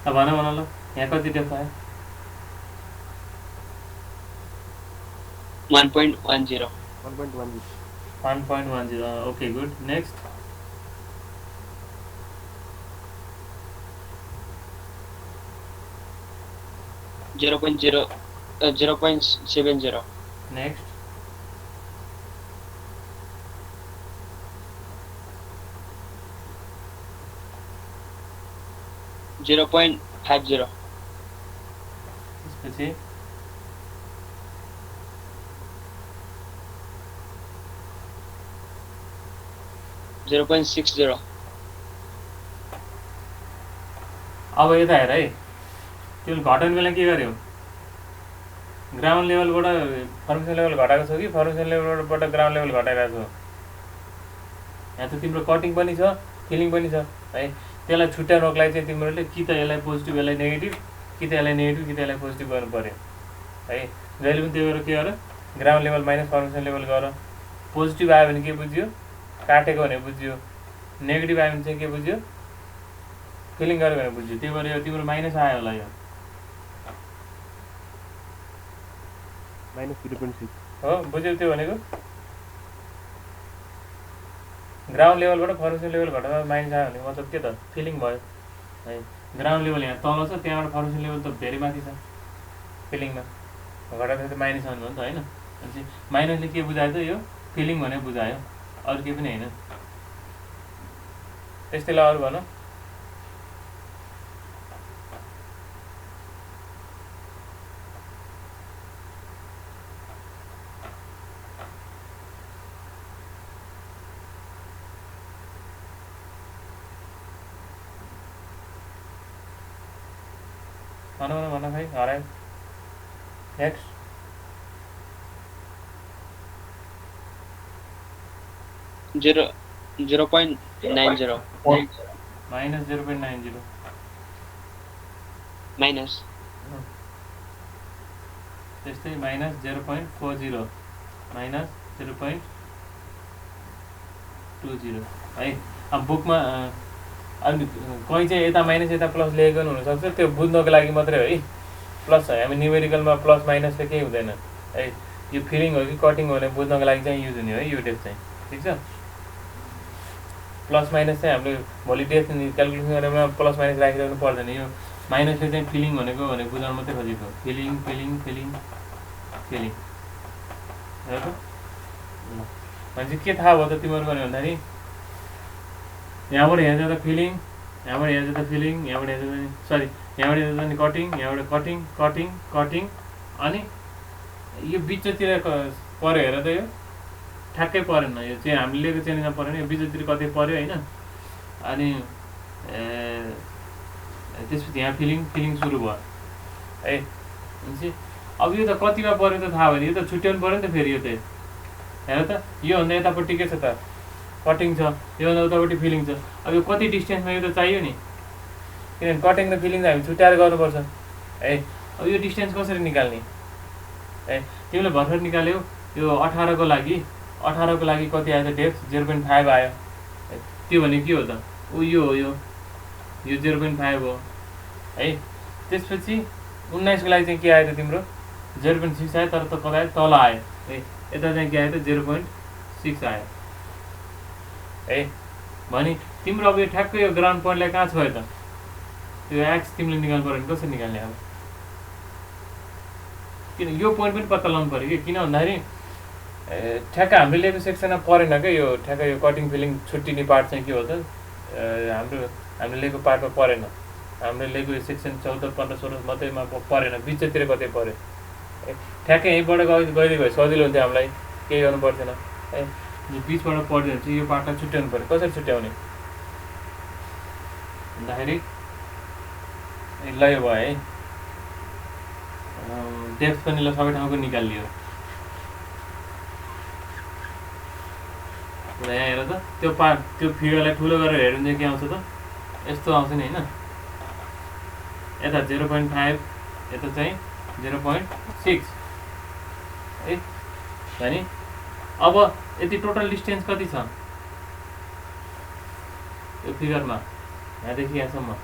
अब भन ल यहाँ कति डेप्थ आयो 1.10 1.10 ओके गुड। नेक्स्ट 0.70 नेक्स्ट 0.50 त्यसपछि .60 अब यता हेर है, त्यो घटाउने बेला के गर्यो, ग्राउन्ड लेभलबाट फर्मेसन लेभल घटाएको छ कि फर्मेसन लेभलबाट ग्राउन्ड लेभल घटाइरहेको छ। यहाँ त तिम्रो कटिङ पनि छ फिलिङ पनि छ है, त्यसलाई छुट्याउनको लागि चाहिँ तिमीहरूले कि त यसलाई पोजिटिभ यसलाई नेगेटिभ, कि त यसलाई नेगेटिभ कि त यसलाई पोजिटिभ गर्नु पऱ्यो है। जहिले पनि त्यो गरेर के गर ground level minus formation level गर, पोजिटिभ आयो भने के बुझ्यो काटेको भने बुझ्यो, नेगेटिभ आयो भने चाहिँ के बुझ्यो फिलिङ गर्यो भने बुझ्यो। त्यही भएर यो तिम्रो माइनस आयो होला, यो -0.6 हो बुझ्यौ। त्यो भनेको ग्राउन्ड लेभलबाट फर्मेसन लेभल घटाउँदा माइनस आयो भने मतलब के त फिलिङ भयो है। ग्राउन्ड लेभल यहाँ तल छ, त्यहाँबाट फर्मेसन लेभल त धेरै माथि छ, फिलिङमा घटाउँदा त माइनस आउनु हो नि त होइन। भनेपछि माइनसले के बुझायो त यो फिलिङ भने बुझायो, अरू केही पनि होइन। त्यस्तैलाई अरू भन भन भाइ हरायो। नेक्स्ट .90 माइनस 0.90 माइनस त्यस्तै माइनस 0.40 माइनस 0.20 है। अब बुकमा अनि कहीँ चाहिँ यता माइनस यता प्लस लेखेको पनि हुनसक्छ, त्यो बुझ्नको लागि मात्रै है। प्लस हामी न्युमेरिकलमा प्लस माइनसले केही हुँदैन है, यो फिलिङ हो कि कटिङ हो भने बुझ्नको लागि चाहिँ युज हुने हो है यो डेप्थ चाहिँ, ठिक छ। प्लस माइनस चाहिँ हामीले भोलि डेप्थ क्यालकुलेसन गरेर प्लस माइनस राखिरहनु पर्दैन। यो माइनसले चाहिँ फिलिङ भनेको बुझाउनु मात्रै खोजेको, फिलिङ फिलिङ फिलिङ फिलिङ हो त। भनेपछि के थाहा भयो त तिमीहरू भने भन्दाखेरि यहाँबाट यहाँ जाँदा फिलिङ, यहाँबाट यहाँ जाँदा फिलिङ, यहाँबाट यहाँ जाँदा सरी यहाँबाट यहाँ जाँदा नि कटिङ, यहाँबाट कटिङ कटिङ कटिङ, अनि यो बिचतिर पऱ्यो हेर त, यो ठ्याक्कै परेन, यो चाहिँ हामीले लिएको चेन्जमा परेन, यो बिचतिर कतै पऱ्यो होइन। अनि त्यसपछि यहाँ फिलिङ फिलिङ सुरु भयो है। भनेपछि अब यो त कतिमा पऱ्यो त थाहा भयो, यो त छुट्याउनु पऱ्यो नि त फेरि। यो त हेर त, योभन्दा यतापट्टि के छ त कटिङ छ, योभन्दा उतापट्टि फिलिङ छ। अब यो कति डिस्टेन्समा यो त चाहियो नि, किनभने कटिङ र फिलिङ त हामी छुट्याएर गर्नुपर्छ है। अब यो डिस्टेन्स कसरी निकाल्ने है, तिमीले भर्खर निकाल्यौ। यो 18 को लागि कति आयो त डेप्थ 0.5 आयो, त्यो भने के हो त, यो हो, यो 0.5 हो है। त्यसपछि 19 को लागि चाहिँ के आयो त तिम्रो 0.6 आयो, तर त कता आयो तल आयो है। यता चाहिँ के आयो त 0.6 आयो है। भने तिम्रो अब यो ठ्याक्कै यो ग्राउन्ड पोइन्टलाई कहाँ छ त, त्यो एक्स तिमीले निकाल्नु पऱ्यो भने कसरी निकाल्ने अब, किन यो पोइन्ट पनि पत्ता लगाउनु पऱ्यो कि, किन भन्दाखेरि ठ्याक्क हामीले लिएको सेक्सनमा परेन क्या यो, ठ्याक्क यो कटिङ फिलिङ छुट्टिने पार्ट चाहिँ के हो त हामीले लिएको पार्टमा परेन। हामीले लिएको यो सेक्सन 14, 15, 16 मात्रैमा परेन, बिचतिर कतै पऱ्यो है। ठ्याक्कै यहीँबाट गइदिएको भए सजिलो हुन्थ्यो हामीलाई, केही गर्नु पर्थेन है। बिचबाट पढ्यो भने चाहिँ यो पार्टलाई छुट्याउनु पऱ्यो। कसरी छुट्याउने भन्दाखेरि ल यो भयो है, डेप्थ पनि ल सबै ठाउँको निकालियो। ल यहाँ हेर त, त्यो पार्ट त्यो फिगरलाई ठुलो गरेर हेर्नु चाहिँ के आउँछ त, यस्तो आउँछ नि होइन। यता 0.5, यता चाहिँ 0.6 है। भने अब यति टोटल डिस्टेन्स कति छ यो फिगरमा, यहाँदेखि यहाँसम्म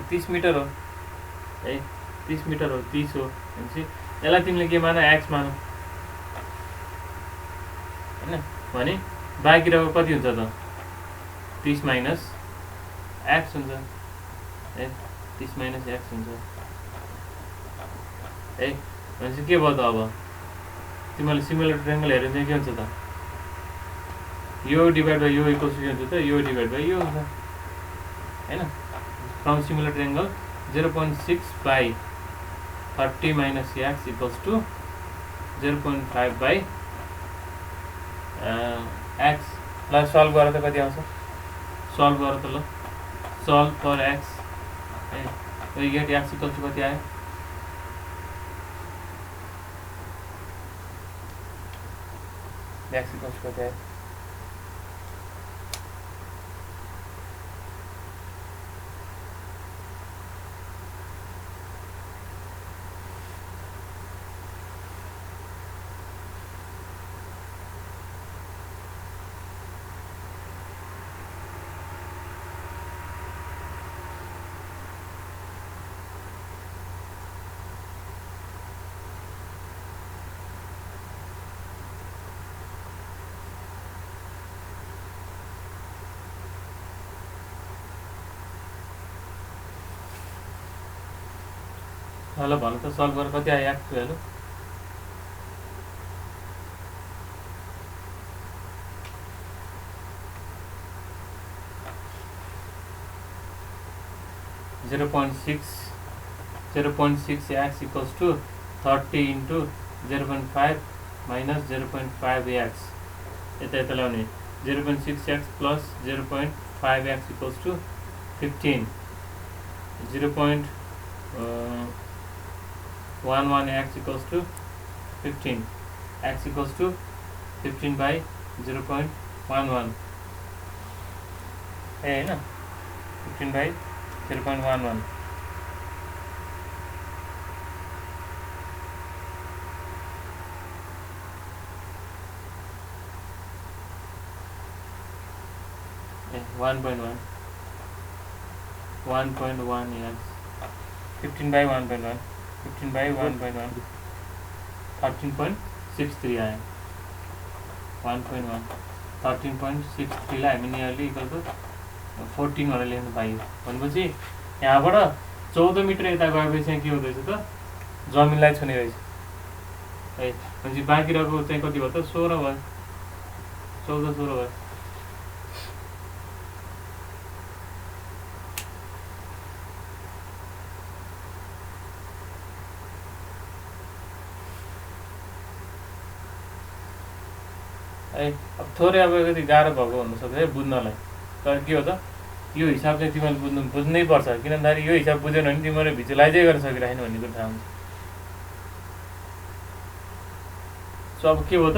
30 मिटर हो है, 30 मिटर हो, 30 हो। भनेपछि यसलाई तिमीले के मान, एक्स मान होइन। भने बाँकी रहेको कति हुन्छ त 30 माइनस एक्स हुन्छ है, 30 माइनस एक्स हुन्छ है। भनेपछि के भयो त, अब तिमीले सिमिलर ट्रायंगल हेर्नु चाहिँ के हुन्छ त, यो डिभाइड बाई यो इक्वल्स टु के हुन्छ त, यो डिभाइड बाई यो हुन्छ होइन। From similar triangle 0.6 by 30 minus X equals to 0.5 by X. ल सल्भ गरेर त कति आउँछ, सल्भ गरेर त ल सल्भ फर एक्स है, यो गेट एक्स इक्वल्स टु कति आयो, एक्स इक्वल्स टु कति आयो, ल भन त सल्भ गरेर कति आयो x value, Zero point six x equals to 30 into 0.5 minus 0.5 x. यता यता लाउने 0.6 x plus 0.5 x equals to 15. 0.11 x equals to 15. X equals to 15 by 0.11. है ना 15 by 0.11. Yeah, 1.1. 1.1 yes. 15 by 1.1. 15 by 1.1. 13.6. 13.63 आयो 1.1 13.63 लाई हामी नियरली इक्वल टु 14 भनेर लेख्न पाइयो भनेपछि यहाँबाट 14 मिटर यता गएपछि चाहिँ के हुँदैछ त जमिनलाई छुने रहेछ है भनेपछि बाँकी रहेको चाहिँ कति भयो त 16 भयो 14 16 भयो है अब थोरै अब अलिकति गाह्रो भएको हुनसक्छ है बुझ्नलाई तर के हो त यो हिसाब चाहिँ तिमीले बुझ्नै पर्छ किनभने यो हिसाब बुझेन भने तिमीले भिजुलाइजै गर्न सकिरहेन भन्ने कुरा थाहा हुन्छ सो अब के हो त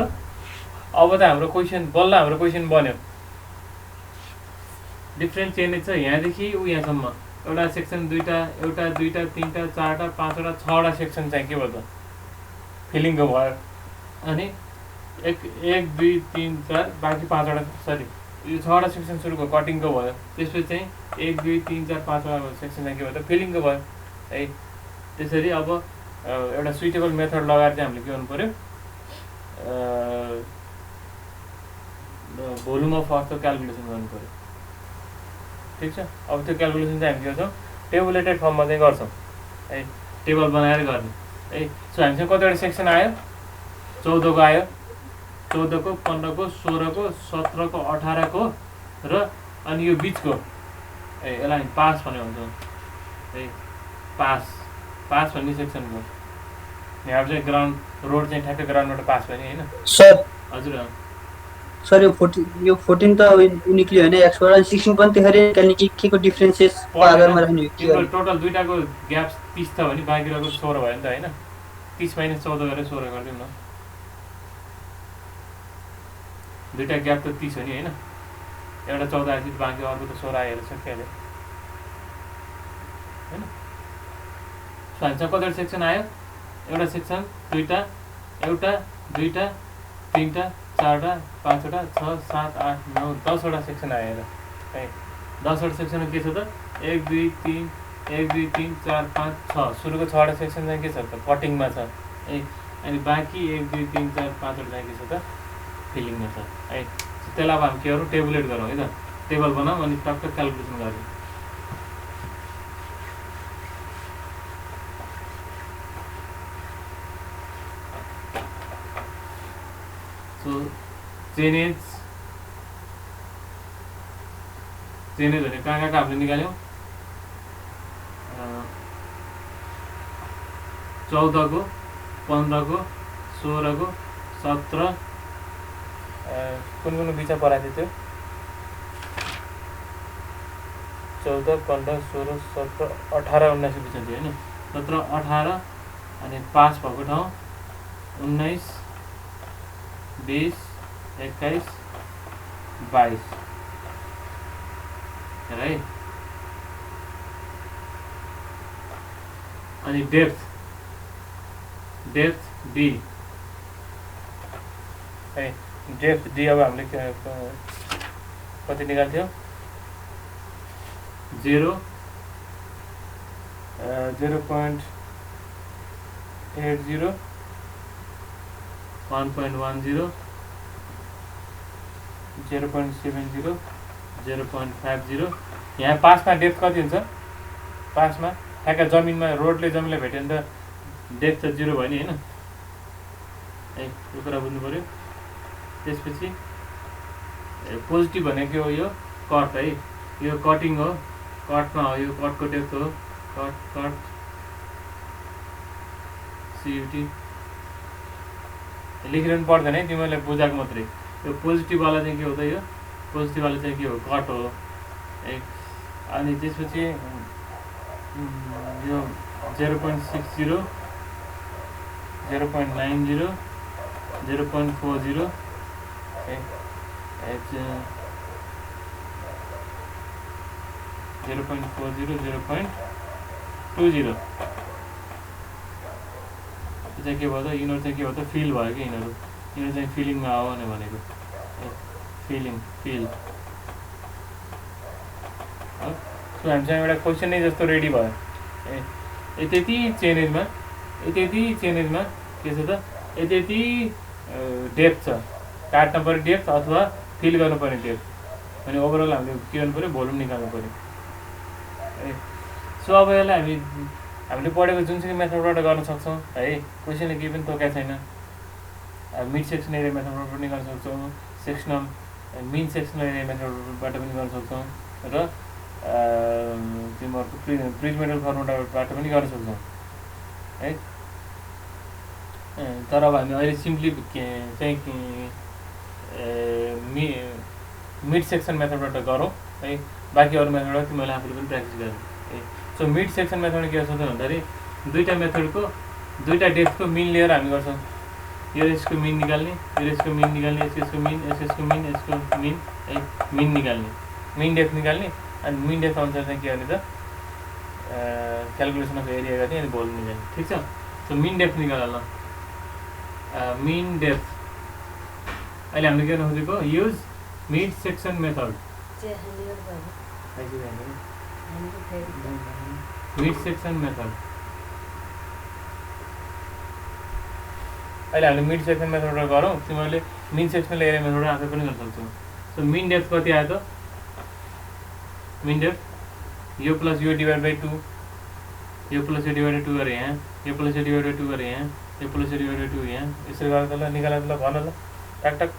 अब त हाम्रो क्वेसन बल्ल हाम्रो क्वेसन बन्यो डिफ्रेन्ट चेन्जेस छ यहाँदेखि यहाँसम्म एउटा सेक्सन दुईवटा तिनवटा चारवटा पाँचवटा छवटा सेक्सन चाहिँ के भयो त फिलिङको भयो अनि एक दुई तिन चार बाँकी पाँचवटा सरी यो छवटा सेक्सन सुरुको कटिङको भयो त्यसपछि चाहिँ 1 2 3 4 5वटा सेक्सन चाहिँ के भयो त फिलिङको भयो है त्यसरी अब एउटा सुइटेबल मेथड लगाएर चाहिँ हामीले के गर्नु पर्यो भोल्युम अफ अर्थको क्यालकुलेसन गर्नु पर्यो ठिक छ अब त्यो क्यालकुलेसन चाहिँ हामी के गर्छौँ टेबुलेटेड फर्ममा चाहिँ गर्छौँ है टेबल बनाएर गर्ने है सो हामीसँग कतिवटा सेक्सन आयो 14 को आयो 14 को 15 को 16 को 17 को 18 को र अनि यो बिचको यसलाई हामी पास भने भन्छौँ है पास भन्ने सेक्सनको यहाँ चाहिँ ग्राउन्ड रोड चाहिँ ठ्याक्कै ग्राउन्डबाट पास भयो नि होइन सर हजुर सर यो 14 त युनिकली होइन एक्सबाट 16 पनि त्यसरी निकाल्ने के को डिफरेन्सेस आधारमा राख्ने टोटल दुईटाको ग्याप 30 छ भने बाँकी रहेको 16 भयो नि त होइन 30 माइनस 14 गरेर 16 गरिदिउँ न दुईटा ग्याप त 30 हो नि होइन एउटा 14 आएपछि बाँकी अर्को त 16 आएर सकिहाल्यो होइन सो हामीसँग कतिवटा सेक्सन आयो एउटा सेक्सन दुईटा दुईटा तिनवटा चारवटा पाँचवटा 6 7 8 9 10वटा सेक्सन आएर है 10वटा सेक्सनमा के छ त 1 2 3 4 5 6 सुरुको 6वटा सेक्सन चाहिँ के छ त कटिङमा छ है अनि बाँकी 1 2 3 4 5वटा चाहिँ के छ त फिलिङमा छ है त्यसलाई अब हामी के गरौँ टेबुलेट गरौँ है त टेबल बनाऊँ अनि टक्क क्यालकुलेसन गरौँ सो चेनेज भने कहाँ हामीले निकाल्यौँ 14 को 15 को 16 को 17 कुन बिचा पराएको थियो 14 15 16 17 18 19 बिचा थियो होइन 17 18 अनि पास भएको ठाउँ 19 20 21 22 है अनि डेप्थ डी है डेप्थ डी अब हामीले कति निकाल्थ्यो 0 0.80 1.10 0.70 0.50 यहाँ पासमा डेप्थ कति हुन्छ पासमा ठ्याक्क रोडले जमिनलाई भेट्यो भने त डेप्थ त 0 भयो नि होइन है यो कुरा बुझ्नु पर्यो त्यसपछि पोजिटिभ भनेको हो यो कट है यो कटिङ हो कटमा हो यो कटको डेप्थ हो कट सियुटी लेखिरहनु पर्दैन है तिमीहरूले बुझाएको मात्रै यो पोजिटिभवाला चाहिँ के हो त यो पोजिटिभवाला चाहिँ के हो कट हो है अनि त्यसपछि यो 0.60 0.90 0.40 है 0.40 0.20 चाहिँ के भयो त यिनीहरू चाहिँ के भयो त फिल भयो कि यिनीहरू चाहिँ फिलिङमा हो भनेको फिल सो हामीसँग एउटा क्वेसन नै जस्तो रेडी भयो त्यति चेनेजमा के छ त यति यति डेप्थ छ, काट्न पर्ने डेप्थ अथवा फिल गर्नुपर्ने डेप्थ। अनि ओभरअल हामीले के गर्नु पऱ्यो, भोल्युम निकाल्नु पऱ्यो है। सो अब यसलाई हामीले पढेको जुनसुकै मेथडबाट गर्न सक्छौँ है। क्वेसनले केही पनि तोकेको छैन। मिड सेक्सन एरिया मेथडबाट पनि गर्न सक्छौँ, सेक्सनल मिन सेक्सनल एरिया मेथडबाट पनि गर्न सक्छौँ र तिमीहरूको प्रिजमेटल फर्मुलाबाट पनि गर्न सक्छौँ है। तर अब हामी अहिले सिम्पली चाहिँ मिड सेक्सन मेथडबाट गरौँ है। बाँकी अरू मेथडबाट तिमीहरूले आफूले पनि प्र्याक्टिस गर्नु है। सो मिड सेक्सन मेथड के गर्छ त भन्दाखेरि दुईवटा मेथडको दुईवटा डेप्थको मिन लिएर हामी गर्छौँ। यो यसको मिन निकाल्ने, यो यसको मिन निकाल्ने, यसको मिन, यसको मिन, यसको मिन है, मिन निकाल्ने, मिन डेप्थ निकाल्ने। अनि मिन डेप्थ अनुसार चाहिँ के गर्ने त क्यालकुलेसन अफ एरिया गर्ने अनि भोल्युम निकाल्ने। ठिक छ। सो मिन डेप्थ निकाल ल। मिन डेप्थ अहिले हामीले के गर्न खोजेको, use mid section method. Mid section method अहिले हामीले मिड सेक्सन मेथडबाट गरौँ। तिमीहरूले मिन सेक्सनल एरिया मेथड आफै पनि गर्न सक्छौ। सो मिन डेप्थ कति आयो त, मिन डेप्थ यो प्लस यो डिभाइड बाई 2, यो प्लस यो डिभाइड बाई 2 गरेँ यहाँ, यो प्लस यो डिभाइड बाई 2 गरेँ यहाँ, यो प्लस यो डिभाइड बाई 2 यहाँ। यसरी गरेर त ल निकालेर ल भन ल टक टक।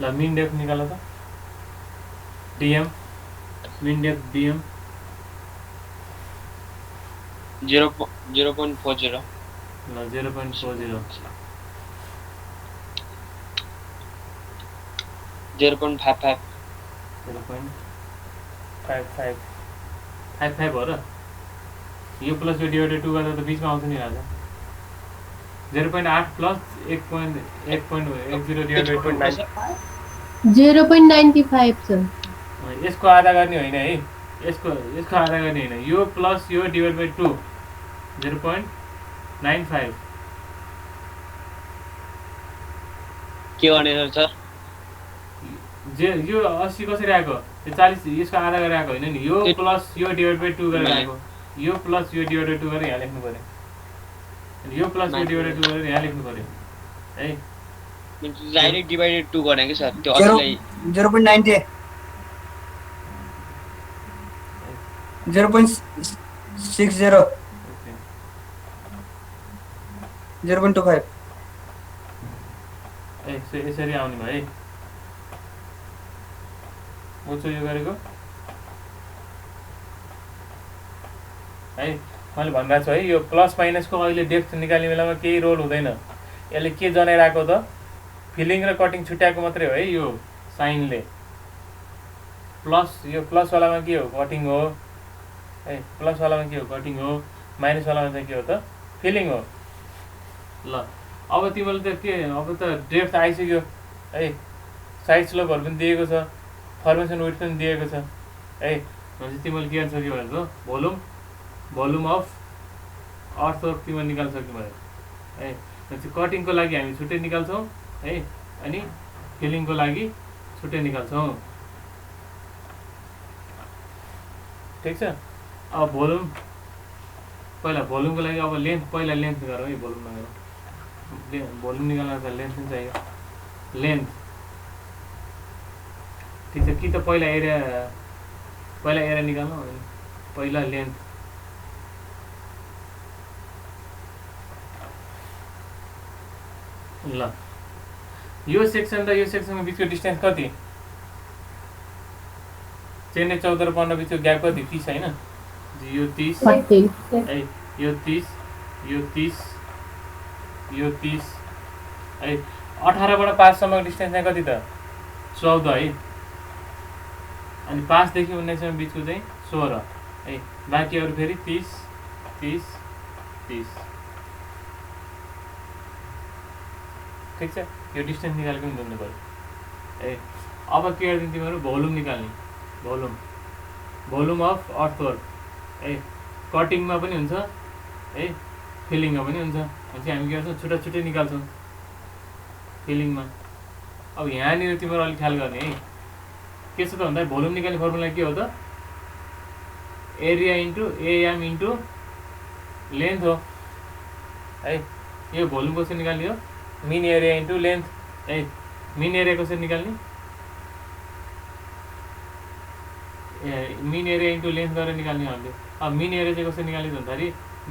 ल मिन डेप्थ निकाल त, डिएम मिन डेप्थ डिएम 0.40 ल 0.40 0.55 0.55 हो र। यो प्लस यो डिभाइडेड 2 गर्दा त बिचमा आउँछ नि राजा। 0.8 प्लस 1.10 डिभाइडेड 0.95 छ। यसको आधा गर्ने होइन है, यसको आधा गर्ने होइन। यो प्लस यो डिभाइड बाई 2 0.95 के गर्ने सर? यो 80 कसरी आएको, यो 40 यसको आधा गरेर आएको होइन नि। यो प्लस यो डिभाइड बाई 2 गरेर आएको, यो प्लस यो डिभाइड बाई 2 गरेर यहाँ लेख्नु पऱ्यो, यो प्लस यो डिभाइड बाई 2 गरेर यहाँ लेख्नु पऱ्यो है। डाइरेक्ट डिभाइडेड 2 गर्ने कि सर, त्यो 80लाई 0.90 0.60 0.25 यसरी आउने भयो है। बुझ्छु यो गरेको है। मैले भनिरहेको छु है, यो प्लस माइनसको अहिले डेप्थ निकाल्ने बेलामा केही रोल हुँदैन। यसले के जनाइरहेको त, फिलिङ र कटिङ छुट्याएको मात्रै हो है। यो साइनले प्लस, यो प्लसवालामा के हो, कटिङ हो है। प्लसवालामा के हो, कटिङ हो। माइनसवालामा चाहिँ के हो त, फिलिङ हो। ल अब तिमीले त के, अब त डेप्थ आइसक्यो है, साइड स्लोपहरू पनि दिएको छ, फर्मेसन वेट पनि दिएको छ है। भनेपछि तिमीले के गर्न सक्यो भने त भोल्युम अफ अर्थवर्क तिमीले निकाल्न सक्नु भयो है। भनेपछि कटिङको लागि हामी छुट्टै निकाल्छौँ है, अनि फिलिङको लागि छुट्टै निकाल्छौँ। ठिक छ। अब भोल्युम, पहिला भोल्युमको लागि अब लेन्थ, पहिला लेन्थ गरौँ है। भोल्युम नगरौँ, भोल्युम निकाल्न त लेन्थ पनि चाहियो, लेन्थ। ठिक छ। कि त पहिला एरिया निकाल्नु, पहिला लेन्थ। ल यो सेक्सन र यो सेक्सनको बिचको डिस्टेन्स कति, चेन 14 र 15 बिचको ग्याप कति, 30 होइन। यो 30 है, यो 30, यो 30, यो 30 है। 18 बाट 5 सम्मको डिस्टेन्स चाहिँ कति त, 14 है। अनि 5 देखि 19 सम्म बिचको चाहिँ 16 है। बाँकी अरू फेरि 30 30 30। ठिक छ। यो डिस्टेन्स निकालेको पनि बुझ्नु पऱ्यो है। अब के गरिदिनु तिमीहरू, भोल्युम निकाल्ने। भोल्युम अफ अर्थवर्क है। कटिङमा पनि हुन्छ है, फिलिङमा पनि हुन्छ। भनेपछि हामी के गर्छौँ, छुट्टा छुट्टै निकाल्छौँ। फिलिङमा अब यहाँनिर तिम्रो अलिक ख्याल गर्ने है के छ त भन्दा भोल्युम निकाल्ने फर्मुला के हो त area into a.m. into length हो है यो भोल्युम कसरी निकाल्ने हो मिन एरिया इन्टु लेन्थ है मिन एरिया कसरी निकाल्ने मिन एरिया इन्टु लेन्थ गरेर निकाल्ने हामीले अब मिन एरिया चाहिँ कसरी निकाल्ने भन्दाखेरि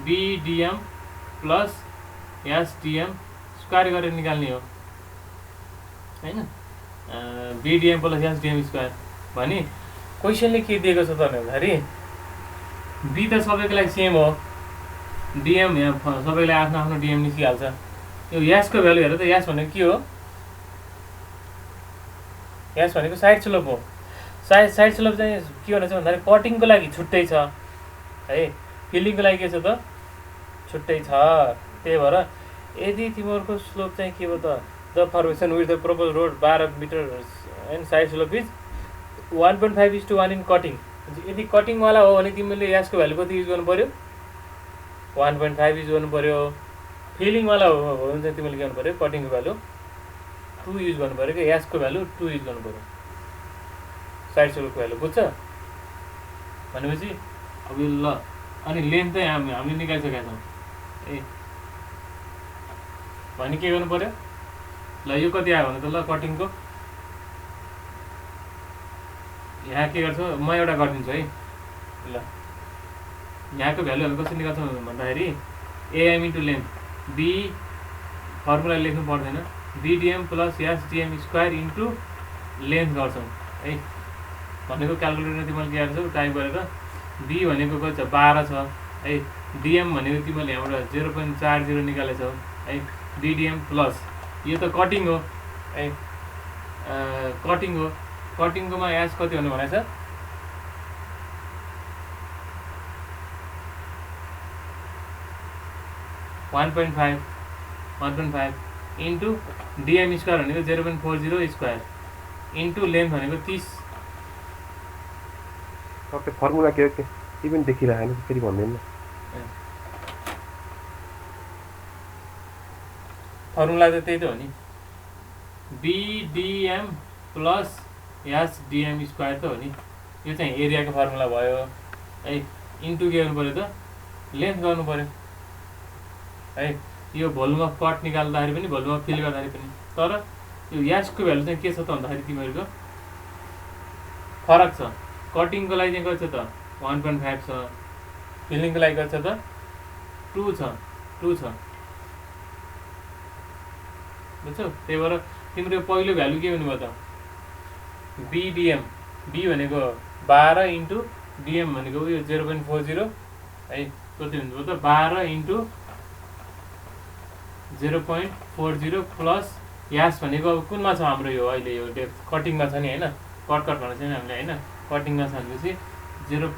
बिडिएम प्लस एसडिएम स्क्वायर गरेर निकाल्ने हो होइन बिडिएम प्लस एसडिएम स्क्वायर भने क्वेसनले के दिएको छ त भन्दाखेरि बी त सबैको लागि सेम हो डिएम यहाँ सबैले आफ्नो आफ्नो डिएम निस्किहाल्छ यो यासको भ्यालु हेर त यास भनेको के हो यास भनेको साइड स्लोप हो साइड स्लोप चाहिँ के भनेको छ भन्दाखेरि कटिङको लागि छुट्टै छ है फिलिङको लागि के छ त छुट्टै छ त्यही भएर यदि तिमीहरूको स्लोप चाहिँ के हो त the formation with the propose road 12 metre and side slope is 1.5:1 in cutting यदि कटिङवाला हो भने तिमीले यासको भ्यालु कति युज गर्नु पऱ्यो 1.5 युज गर्नु पऱ्यो फिलिङवाला हो भने चाहिँ तिमीले के गर्नु पऱ्यो कटिङको भ्यालु 2 युज गर्नु पऱ्यो कि यासको भ्यालु 2 युज गर्नु पऱ्यो साइड स्लोपको भ्यालु बुझ्छ भनेपछि अब यो ल अनि लेन्थ चाहिँ हामीले निकालिसकेका छौँ ए भने के गर्नु पऱ्यो ल यो कति आयो भने त ल कटिङको यहाँ के गर्छ म एउटा गरिदिन्छु है ल यहाँको भ्यालुहरू कसरी निकाल्छौँ भन्दाखेरि AM into length B formula लेख्नु पर्दैन BDM plus SDM square into length गर्छौँ है भनेको क्यालकुलेटर तिमीले के गर्छौ टाइप गरेर बी भनेको कति छ 12 छ है डिएम भनेको तिमीले यहाँबाट 0.40 निकालेछौ है डिडिएम प्लस यो त कटिङ हो है कटिङ हो कटिङकोमा एस कति हुनु भनेछ 1.5 इन्टु डिएम स्क्वायर भनेको 0.40 स्क्वायर इन्टु लेन्थ भनेको 30 सबै फर्मुला के हो के पनि देखिरहेन फेरि भन्दैन फर्मुला चाहिँ त्यही त हो नि बिडिएम प्लस एसडिएम स्क्वायर त हो नि यो चाहिँ एरियाको फर्मुला भयो है इन्टु के गर्नु पऱ्यो त लेन्थ गर्नु पऱ्यो है यो भोल्युम अफ कट निकाल्दाखेरि पनि भोल्युम अफ फिल गर्दाखेरि पनि तर यो यासको भ्यालु चाहिँ के छ त भन्दाखेरि तिमीहरूको फरक छ कटिङको लागि चाहिँ कति छ त 1.5 छ फिलिङको लागि कति छ त 2 छ बुझ्छौ त्यही भएर तिम्रो पहिलो भ्यालु के हुनुभयो त बिडिएम बी भनेको 12 इन्टु डिएम भनेको उयो 0.40 है कति हुनुभयो त 12 इन्टु 0.40 प्लस यास भनेको अब कुनमा छ हाम्रो यो अहिले यो डेप्थ कटिङमा छ नि होइन कट भन्नु छैन हामीले होइन कटिङमा छ भनेपछि 0.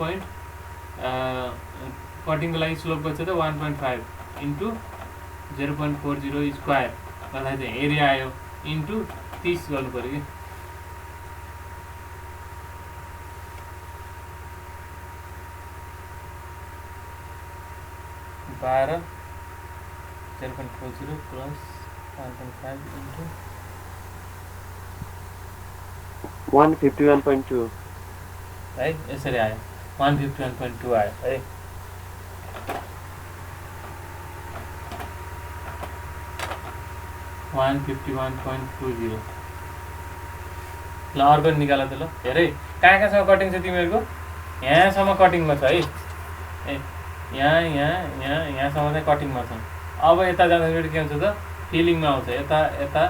कटिङको लागि स्लोप कति छ त 1.5 इन्टु 0.40 स्क्वायर गर्दाखेरि चाहिँ एरिया आयो इन्टु 30 गर्नु पऱ्यो कि बाह्र 0.40 प्लस 1.5 इन्टु 151.2 है यसरी आयो 151.2 आयो है 151.20 ल अर्को निकाल त ल हेरै कहाँसम्म कटिङ छ तिमीहरूको यहाँसम्म कटिङमा छ है यहाँसम्म चाहिँ कटिङमा छ अब यता जाँदाखेरि के हुन्छ त फिलिङमा आउँछ यता यता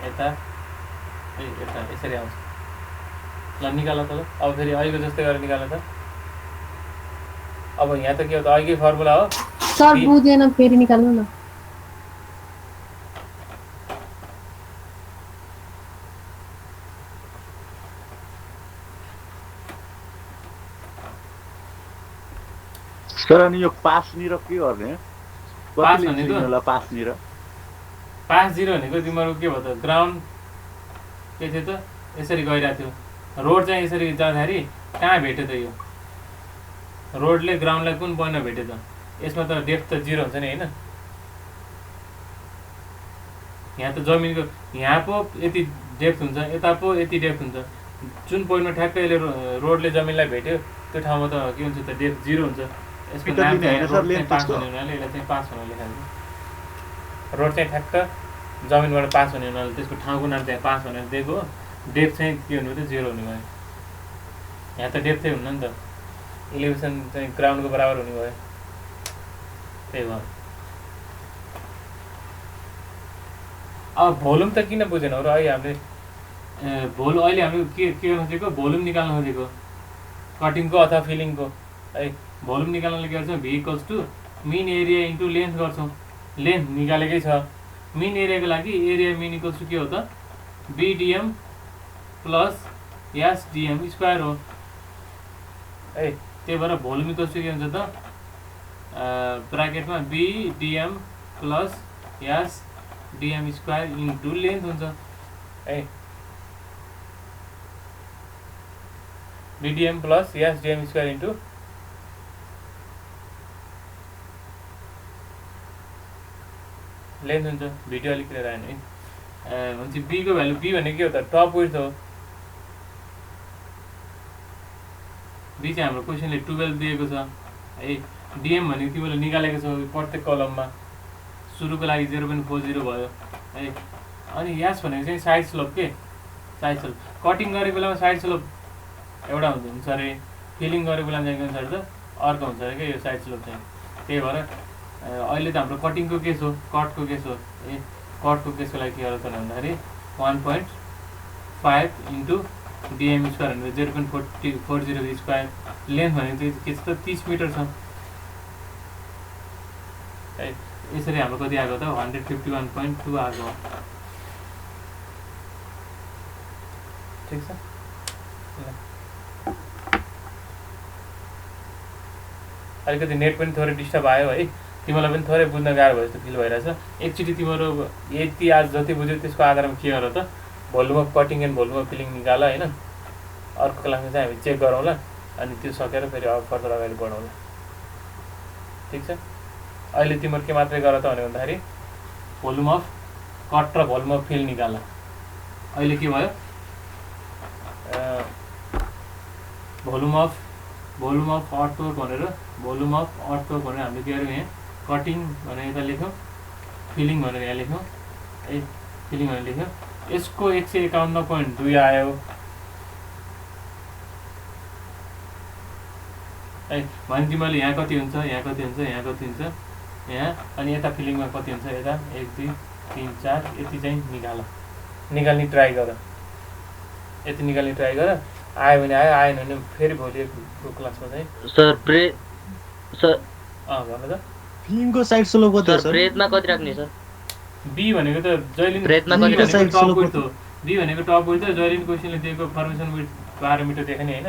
यता यता यसरी आउँछ ल निकाल त ल अब फेरि अहिलेको जस्तै गरेर निकाल त अब यहाँ त के हो त अहिलेकै फर्मुला हो सर बुझेन फेरि निकाल्नु न सर अनि यो पासनिर के गर्ने पास भनेको पासनिर पास 0 भनेको तिम्रो के भयो त ग्राउन्ड के थियो त यसरी गइरहेको थियो रोड चाहिँ यसरी जाँदाखेरि कहाँ भेट्यो त यो रोडले ग्राउन्डलाई कुन पोइन्टमा भेट्यो त यसमा त डेप्थ त 0 हुन्छ नि होइन यहाँ त जमिनको यहाँ पो यति डेप्थ हुन्छ, यता पो यति डेप्थ हुन्छ। जुन पोइन्टमा ठ्याक्कै यसले रोडले जमिनलाई भेट्यो त्यो ठाउँमा त के हुन्छ त डेप्थ 0 हुन्छ। यसको मिटर नाम लिने चाहिँ होइन सर, रोड चाहिँ लेन्थ पास त्यसको? हुने हुनाले यसलाई चाहिँ पास भनेर लेखाएको छ। रोड चाहिँ ठ्याक्क जमिनबाट पास हुने हुनाले त्यसको ठाउँको नाम चाहिँ पास भनेर दिएको हो। डेप्थ चाहिँ के हुनु त 0 हुने भयो। यहाँ त डेप्थै हुन्न नि त, इलिभेसन चाहिँ ग्राउन्डको बराबर हुने भयो। त्यही भयो। अब भोल्युम त किन बुझेनौ र? अहिले हामीले अहिले हामी के गर्न खोजेको? भोल्युम निकाल्न खोजेको, कटिङको अथवा फिलिङको है। भोल्युम निकाल्नले के गर्छौँ? V = mean area into length गर्छौँ। लेन्थ निकालेकै छ। मिन एरियाको लागि एरिया मिन = के हो त? BDM प्लस SDM स्क्वायर हो है। त्यही भएर भोल्युम = के हुन्छ त? ब्राकेटमा BDM plus SDM square into length हुन्छ है। BDM plus SDM square into length हुन्छ। भिडियो अलिक क्लियर आएन है। भनेपछि B को भ्यालु, B भनेको के हो त? टप विड्थ हो। B चाहिँ हाम्रो क्वेसनले 12 दिएको छ है। DM भनेको तिमीले निकालेको छौ प्रत्येक कलममा। सुरुको लागि 0.40 भयो है। अनि S भनेको चाहिँ साइड स्लोप के? Side slope. कटिङ गरेको बेलामा साइड स्लोप एउटा हुन्छ अरे, फिलिङ गरेको बेलामा चाहिँ के हुन्छ अरे त अर्को हुन्छ अरे के यो साइड स्लोप चाहिँ। त्यही भएर अहिले त हाम्रो कटिङको केस हो, कटको केस हो। ए कटको केसको लागि के गर्छ भन्दाखेरि 1.5 इन्टु DM स्क्वायर भनेर 0.40 स्क्वायर। लेन्थ भनेको चाहिँ के छ त? 30 मिटर छ है। यसरी हाम्रो कति आएको त? 151.2 आएको हो। ठिक छ। अलिकति नेट पनि थोरै डिस्टर्ब आयो है। तिमीलाई पनि थोरै बुझ्न गाह्रो भयो जस्तो फिल भइरहेछ। एकचोटि तिम्रो यति आज जति बुझ्यो त्यसको आधारमा के गर त? Volume of cutting and volume of feeling निकाल होइन। अर्को क्लासमा चाहिँ हामी चेक गरौँला, अनि त्यो सकेर फेरि अब फर्दर अगाडि बढाउँला। ठिक छ। अहिले तिम्रो के मात्रै गर त भन्दाखेरि भोल्युम अफ कट र भोल्युम अफ फिल निकाल। अहिले के भयो? भोल्युम अफ अर्थवर्क भनेर भोल्युम अफ अर्थवर्क भनेर हामीले के गर्यौँ? यहाँ कटिङ भनेर यता लेख्यौँ, फिलिङ भनेर यहाँ लेख्यौँ है। फिलिङ भनेर लेख्यौँ। यसको 151.2 आयो है। भने तिमीले यहाँ कति हुन्छ, यहाँ कति हुन्छ, यहाँ कति हुन्छ, यहाँ अनि यता फिलिङमा कति हुन्छ, यता 1 2 3 4 यति चाहिँ निकाल्ने ट्राई गर। यति निकाल्ने ट्राई गर। आयो भने आयो, आएन भने फेरि भोलिको क्लासमा चाहिँ सर भन्नु त। फिलिङको साइड स्लोप कति हो सर? ब्रेथमा कति राख्ने सर? B भनेको त जैलिन ब्रेथमा B कति भनेको साइड टप स्लोप विड्थ हो। B भनेको टप विड्थ हो। जैलिन क्वेसनले दिएको फर्मेसन विड्थ 12 मिटर देख्ने होइन,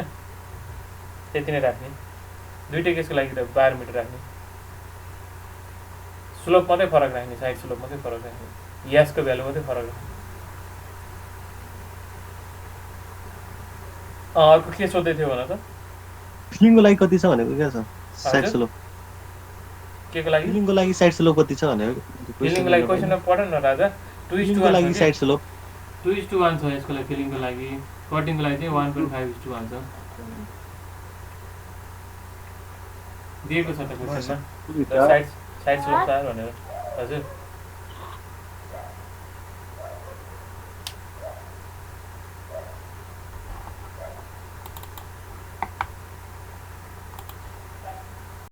त्यति नै राख्ने। दुईटै केसको लागि त 12 मिटर राख्ने। स्लोप मात्रै फरक राख्ने, साइड स्लोप मात्रै फरक राख्ने, यसको भ्यालु मात्रै फरक राख्ने। अर्को के सोध्दै थियो भन त? फिलिङको लागि कति छ भनेको क्या सर? साइड हजुर? स्लोप के को लागि? फिलिङको लागि साइड स्लोप कति छ भनेको? फिलिङको लागि क्वेसनमा पढ न राजा। 2:1 फिलिङको लागि साइड स्लोप 2:1 छ यसको लागि। फिलिङको लागि, कटिङको लागि चाहिँ 1.5:1 छ दिएको छ त क्वेसनमा। साइड स्लोप 4 भनेर। हजुर